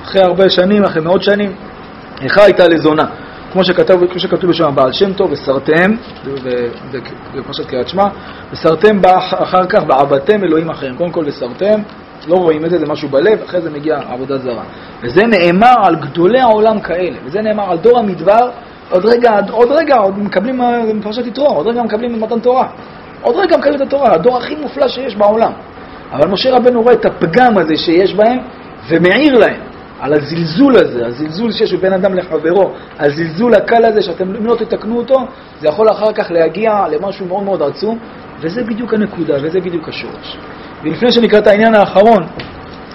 אחרי הרבה שנים, אחרי מאות שנים, איכה הייתה לזונה. כמו שכתוב בשם הבעל שם טוב, וסרתם, בפרשת קריאת שמע, וסרתם אחר כך בעבדתם אלוהים אחרים. קודם כל וסרתם, לא רואים את זה, זה משהו בלב, אחרי זה מגיע עבודה זרה. וזה נאמר על גדולי העולם כאלה, וזה נאמר על דור המדבר, עוד רגע מקבלים בפרשת יתרו, עוד רגע מקבלים מתן תורה. עוד רגע מקבלים את התורה, הדור הכי מופלא שיש בעולם. אבל משה רבנו רואה את הפגם הזה שיש בהם, ומעיר להם. על הזלזול הזה, הזלזול שיש בין אדם לחברו, הזלזול הקל הזה שאתם לא תתקנו אותו, זה יכול אחר כך להגיע למשהו מאוד מאוד עצום, וזה בדיוק הנקודה, וזה בדיוק השורש. ולפני שנקרא את העניין האחרון,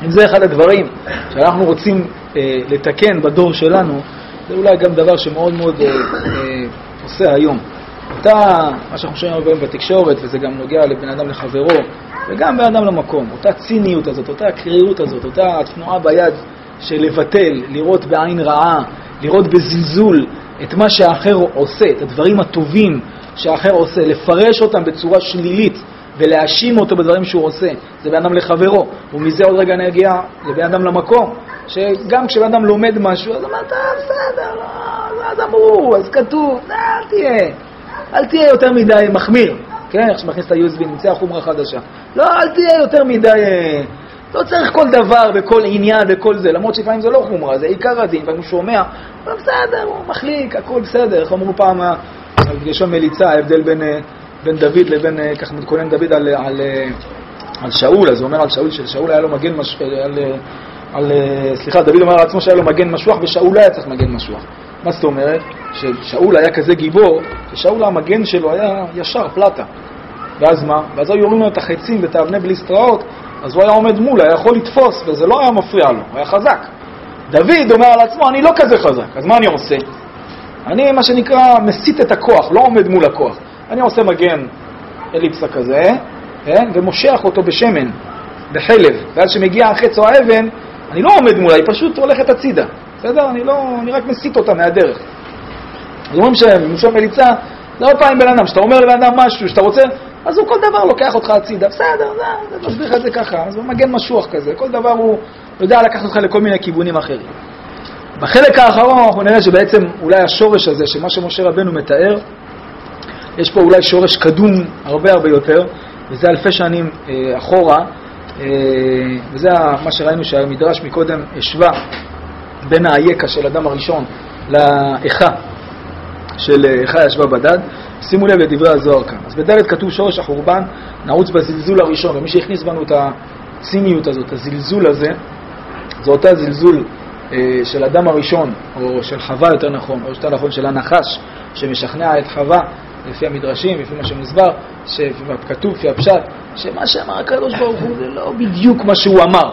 אם זה אחד הדברים שאנחנו רוצים לתקן בדור שלנו, זה אולי גם דבר שמאוד מאוד עושה היום. מה שאנחנו שומעים הרבה בתקשורת, וזה גם נוגע לבן אדם לחברו, וגם בן אדם למקום, אותה ציניות הזאת, אותה הקרירות הזאת, אותה תנועה ביד, של לבטל, לראות בעין רעה, לראות בזלזול את מה שהאחר עושה, את הדברים הטובים שהאחר עושה, לפרש אותם בצורה שלילית ולהאשים אותו בדברים שהוא עושה. זה בן אדם לחברו, ומזה עוד רגע נגיע לבן אדם למקום, שגם כשבן אדם לומד משהו, אז אמרת, בסדר, לא, אז אמרו, אז כתוב, אל תהיה יותר מדי מחמיר. כן, איך שמכניס את היוזבי, נמצא החומרה חדשה. לא, אל תהיה יותר מדי... לא צריך כל דבר וכל עניין וכל זה, למרות שלפעמים זה לא חומרה, זה עיקר הדין, ואם הוא שומע, הוא בסדר, הוא מחליק, הכל בסדר. איך אמרו פעם, יש שם מליצה, ההבדל בין דוד לבין, כך מתכונן דוד על שאול, אז הוא אומר על שאול, ששאול היה לו מגן משוח, דוד אומר על עצמו שהיה לו מגן משוח, ושאול לא היה צריך מגן משוח. מה זאת אומרת? ששאול היה כזה גיבור, ששאול המגן שלו היה ישר, פלטה. ואז מה? ואז היו יורים לו את החצים ואת האבני בליסטראות, אז הוא היה עומד מול, היה יכול לתפוס, וזה לא היה מפריע לו, הוא היה חזק. דוד אומר על עצמו, אני לא כזה חזק, אז מה אני עושה? אני, מה שנקרא, מסית את הכוח, לא עומד מול הכוח. אני עושה מגן אליפסה כזה, ומושך אותו בשמן, בחלב, ואז שמגיע החץ או האבן, אני לא עומד מולה, היא פשוט הולכת הצידה. בסדר? אני רק מסית אותה מהדרך. אז אומרים שמשום מליצה, זה עוד פעם בן אדם, שאתה אומר לבן אדם משהו, שאתה רוצה, אז הוא כל דבר לוקח אותך הצידה. בסדר, זה מסביר לך את זה ככה. אז הוא מגן משוח כזה. כל דבר הוא יודע לקחת אותך לכל מיני כיוונים אחרים. בחלק האחרון אנחנו נראה שבעצם אולי השורש הזה, שמה שמשה רבנו מתאר, יש פה אולי שורש קדום הרבה הרבה יותר, וזה אלפי שנים אחורה, וזה מה שראינו שהמדרש מקודם השווה בין היקה של אדם הראשון לאיכה של איכה ישבה בדד. שימו לב לדברי הזוהר כאן. אז בדלת כתוב שורש החורבן נעוץ בזלזול הראשון, ומי שהכניס בנו את הציניות הזאת, הזלזול הזה, זה אותה זלזול של אדם הראשון, או של חווה יותר נכון, או יותר נכון של הנחש, שמשכנע את חווה, לפי המדרשים, לפי מה שמוסבר, כתוב, לפי הפשט, שמה שאמר הקדוש ברוך הוא זה לא בדיוק מה שהוא אמר.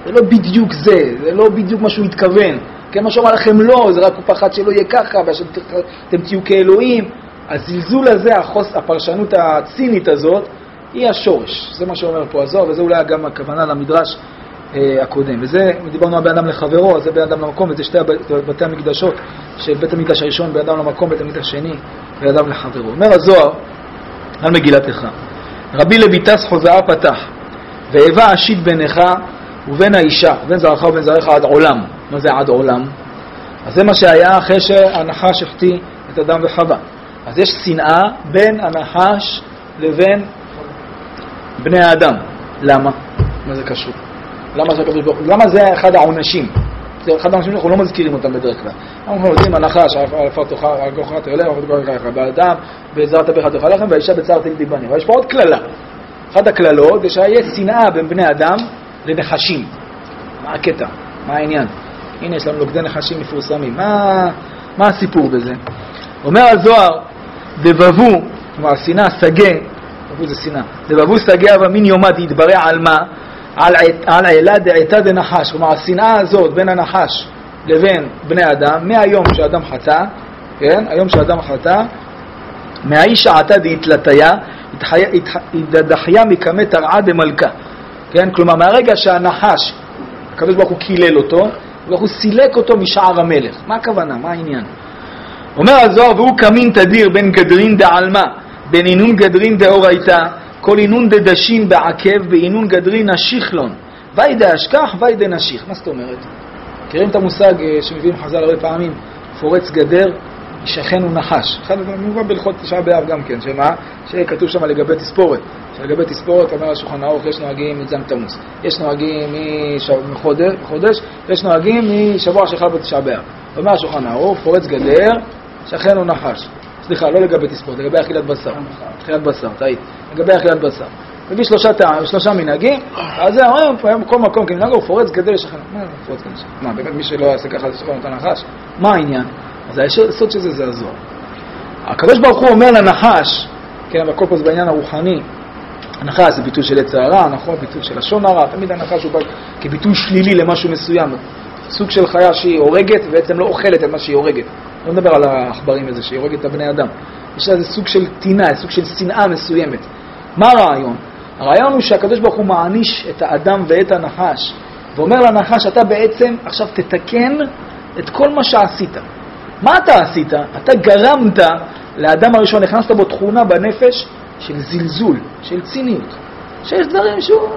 זה לא בדיוק זה לא בדיוק מה שהוא התכוון. כן, מה שאומר לכם לא, זה רק הוא פחד שלא יהיה ככה, ואתם תהיו כאלוהים. הזלזול הזה, הפרשנות הצינית הזאת, היא השורש. זה מה שאומר פה הזוהר, וזה אולי גם הכוונה למדרש הקודם. וזה, דיברנו על בן אדם לחברו, אז זה בן אדם למקום, וזה שתי בתי המקדשות, של בית המקדש הראשון, בן אדם למקום, בית המקדש השני, בן אדם לחברו. אומר הזוהר, על מגילת איכה. רבי לויטס חוזאה פתח, והיווה עשית ביניך ובין האישה, בין זרעך ובין זרעך עד עולם. מה זה עד עולם? אז זה מה שהיה אחרי שהנחש החטיא את אדם וחווה. אז יש שנאה בין הנחש לבין בני האדם. למה? מה זה קשור? למה זה אחד העונשים? זה אחד העונשים שאנחנו לא מזכירים אותם בדרך כלל. אנחנו יודעים, הנחש, עפר תאכל, הגוחך תאכל, עפר תאכל, באדם, בעזרת אביך תאכל לחם, והאישה בצער תלד בנים. אבל יש פה עוד כללה. אחת הכללות זה שיש שנאה בין בני אדם לנחשים. מה הקטע? מה העניין? הנה יש לנו לוגדי נחשים מפורסמים. מה הסיפור בזה? אומר הזוהר, דבבו, כלומר השנאה, סגה, דבבו זה שנאה, דבבו סגה אבל מין יומד יתברע על מה? על עילה דעתה דנחש. כלומר השנאה הזאת בין הנחש לבין בני אדם, מהיום שאדם חטא, כן? היום שאדם חטא, מהאיש שעתה דהתלתיה, התדחיה מקמא תרעה דמלכה. כן? כלומר מהרגע שהנחש, הקדוש ברוך הוא קילל אותו, והוא סילק אותו משער המלך. מה הכוונה? מה העניין? אומר הזוהר, והוא קמין תדיר בין גדרין דעלמה, בין אינון גדרין דאורייתא, כל אינון דדשין בעקב, באינון גדרין נשיכלון. וידא אשכח, וידא נשיך. מה זאת אומרת? מכירים את המושג שמביאים חז"ל הרבה פעמים, פורץ גדר, ישכנו נחש. אחד מובא בהלכות תשעה באב גם כן, שמה? שכתוב שם לגבי תספורת. שלגבי תספורת, אומר השולחן ערוך, יש נוהגים מזם תמוז. יש נוהגים מחודש, יש נוהגים משבוע שחל בתשעה באב. אומר השולחן ערוך, פורץ גדר, שכנו נחש. סליחה, לא לגבי תספורת, לגבי אכילת בשר. אכילת בשר, תהית. לגבי אכילת בשר. מביא שלושה מנהגים, אז זה אומרים, כל מקום כמנהגו, הוא פורץ גדר לשכנו. מה זה פורץ גדר לשכנו? מה, באמת מי שלא יעשה ככה זה שכנו את הנחש? מה העניין? אז היסוד שזה זה הזוהר. הקדוש ברוך הוא אומר לנחש, כן, אבל כל פה זה בעניין הרוחני, הנחש זה ביטוי של יצר הרע, נכון? ביטוי של לשון הרע, תמיד הנחש הוא בא כביטוי שלילי למשהו מסוים. סוג של חיה שהיא הורגת ובעצם לא אוכלת את מה שהיא הורגת. לא מדבר על העכברים הזה שהיא הורגת את הבני אדם. יש לה סוג של טינה, סוג של שנאה מסוימת. מה הרעיון? הרעיון הוא שהקדוש ברוך הוא מעניש את האדם ואת הנחש, ואומר לנחש, אתה בעצם עכשיו תתקן את כל מה שעשית. מה אתה עשית? אתה גרמת לאדם הראשון, נכנסת בו תכונה בנפש של זלזול, של ציניות. שיש דברים שהוא,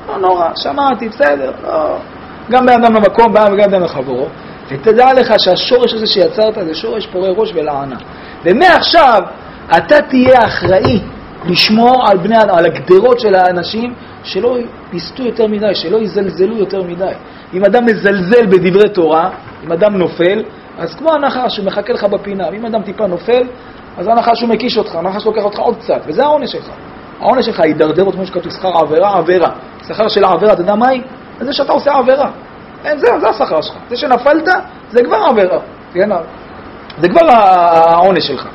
לא נורא, שמעתי, בסדר, לא. גם באדם למקום, וגם באדם לחברו. ותדע לך שהשורש הזה שיצרת זה שורש פורה ראש ולענה. ומעכשיו אתה תהיה אחראי לשמור על בני אדם, על הגדרות של האנשים, שלא יסתו יותר מדי, שלא יזלזלו יותר מדי. אם אדם מזלזל בדברי תורה, אם אדם נופל, אז כמו הנחש הוא מחכה לך בפינה. אם אדם טיפה נופל, אז הנחש הוא מקיש אותך, הנחש לוקח אותך עוד קצת, וזה העונש שלך. העונש שלך יידרדר, כמו שכתוב, שכר עבירה, עבירה. שכר של העבירה, אתה יודע מהי? זה שאתה עושה עבירה. אין, זה השכר שלך. זה שנפלת, זה כבר עבירה. זה כבר העונש שלך.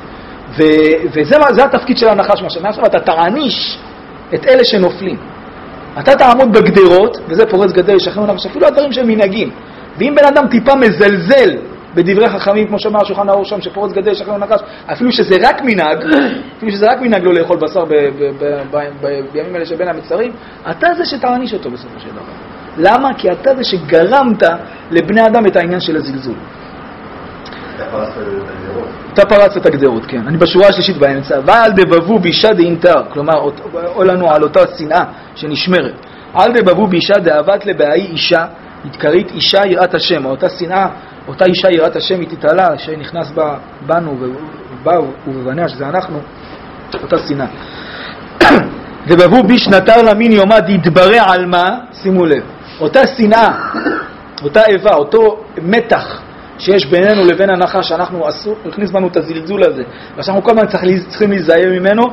וזה התפקיד של הנחש. מעכשיו אתה תעניש את אלה שנופלים. אתה תעמוד בגדרות, וזה פורץ גדר ישכנו נחש, אפילו הדברים של מנהגים. ואם בן אדם טיפה מזלזל בדברי חכמים, כמו שאמר השולחן ערוך שם, שפורץ גדר ישכנו נחש, אפילו שזה רק מנהג, לא לאכול בשר בימים האלה שבין המצרים, אתה זה שתעניש אותו בסופו של דבר. למה? כי אתה זה שגרמת לבני אדם את העניין של הזלזול. אתה פרצת את הגדרות, כן. אני בשורה השלישית באמצע. ועל דבבו בישה דאינטר, כלומר, או לנו על אותה שנאה שנשמרת. על דבבו בישה דאהבת לבאי אישה, התקרית אישה יראת השם. אותה שנאה, אותה אישה יראת השם היא תתעלה, שנכנס בנו ובבניה, שזה אנחנו, אותה שנאה. דבבו ביש נטר למין יומד יתברע על מה? שימו לב. אותה שנאה, אותה איבה, אותו מתח שיש בינינו לבין הנחש, שאנחנו הכניס בנו את הזלזול הזה, ושאנחנו כל הזמן צריכים להיזהר ממנו,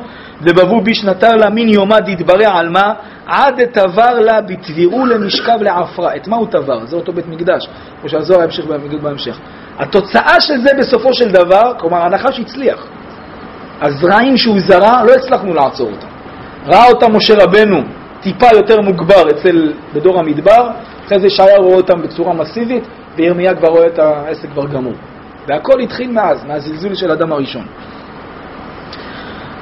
ובבו ביש נטר לה מין יומד יתברע על מה? עד תבר לה בתבירו למשכב לעפרה. את מה הוא תבר? זה אותו בית מקדש, כמו שהזוהר ימשיך בהמשך. התוצאה של זה בסופו של דבר, כלומר הנחש הצליח. הזרעים שהוא זרע, לא הצלחנו לעצור אותם. ראה אותם משה רבנו טיפה יותר מוגבר בדור המדבר, אחרי זה שהיה רואה אותם בצורה מסיבית, וירמיה כבר רואה את העסק כבר גמור. והכל התחיל מהזלזול של אדם הראשון.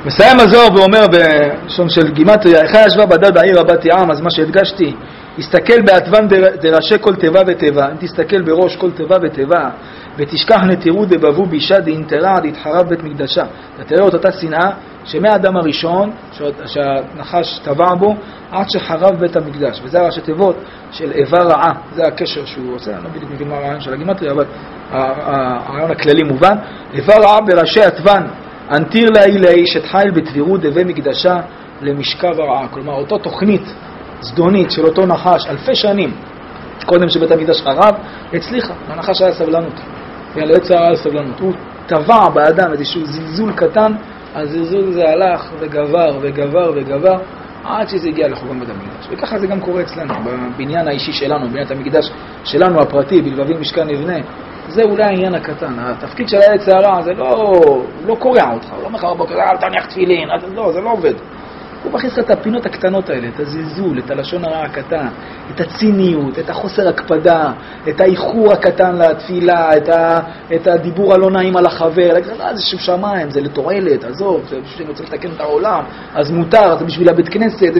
מסיים הזוהר ואומר בלשון של גימטריה, איכה ישבה בדד בעיר רבת ים, אז מה שהדגשתי, הסתכל בעטבן דראשי כל תיבה ותיבה, אם תסתכל בראש כל תיבה ותיבה, ותשכח נטירות דבבו בישה דאינטרה עד יתחרב בית מקדשה. אתה תראה את אותה שנאה שמהאדם הראשון שהנחש טבע בו עד שחרב בית המקדש, וזה הראשי תיבות של איבה רעה, זה הקשר שהוא עושה. אני לא בדיוק מבין מה הרעיון של הגימטריה, אבל הרעיון הכללי מובן. איבה רעה בראשי עטבן אנטיר לאי לאיש את חיל בתבירות דבי מקדשה למשכב הרעה. כלומר אותו תוכנית זדונית של אותו נחש אלפי שנים קודם שבית המקדש חרב, הצליחה. לנחש היה סבלנות, ליצר היה סבלנות, הוא טבע באדם איזשהו זלזול קטן, הזלזול הזה הלך וגבר וגבר וגבר עד שזה הגיע לחורבן בית המקדש. וככה זה גם קורה אצלנו בבניין האישי שלנו, בבניין המקדש שלנו הפרטי, בלבבים משכן נבנה. זה אולי העניין הקטן. התפקיד של היצר הרע זה לא קורע אותך, הוא לא מחר בוקר אל תניח תפילין, לא, זה לא עובד. הוא מכניס את הפינות הקטנות האלה, את הזלזול, את הלשון הרע הקטן, את הציניות, את החוסר הקפדה, את האיחור הקטן לתפילה, את הדיבור הלא נעים על החבר, זה שם שמיים, זה לתועלת, עזוב, זה בשביל שאני רוצה לתקן את העולם, אז מותר, זה בשביל הבית כנסת,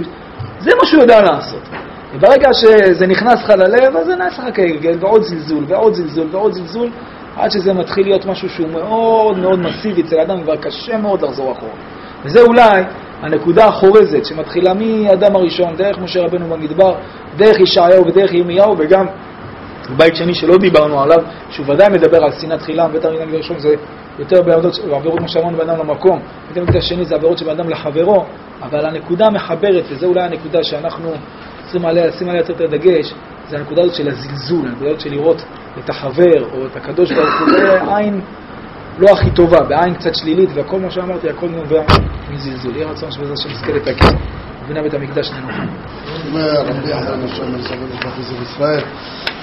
זה מה שהוא יודע לעשות. וברגע שזה נכנס לך ללב, אז זה נעשה לך כגל, ועוד זלזול, ועוד זלזול, ועוד זלזול, עד שזה מתחיל להיות משהו שהוא מאוד מאוד מסיבי אצל האדם, כבר קשה מאוד לחזור אחורה. וזה אולי הנקודה החורזת שמתחילה מאדם הראשון, דרך משה רבנו במדבר, דרך ישעיהו ודרך ירמיהו, וגם בית שני שלא דיברנו עליו, שהוא ודאי מדבר על שנאת חינם. בית המקדש הראשון זה יותר בעבירות מה שאמרנו באדם למקום, בית המקדש השני זה עבירות שבאדם לחברו, אבל הנקודה המחברת, וזה אולי הנקודה שאנחנו צריכים לשים עליה יותר דגש, זה הנקודה הזאת של הזלזול, הנקודה הזאת של לראות את החבר או את הקדוש ברוך הוא בעין לא הכי טובה, בעין קצת שלילית, והכל מה שאמרתי, הכל נובע מזלזול. יהיה רצון שבזה שנזכה לתקן ובנה בית המקדש ננוחם. רבי יחד השם מסבב את מחוז ישראל,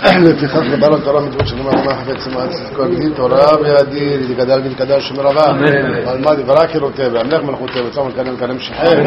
לפיכך לבעל התורה מדברות שנאמר מה חפץ מעץ כל גדיל תורה וידיר יתגדל גיל קדש שמרבה, ועל מה דברה כרותיו, והמלך מלכותיו, וצום לקדם שחר.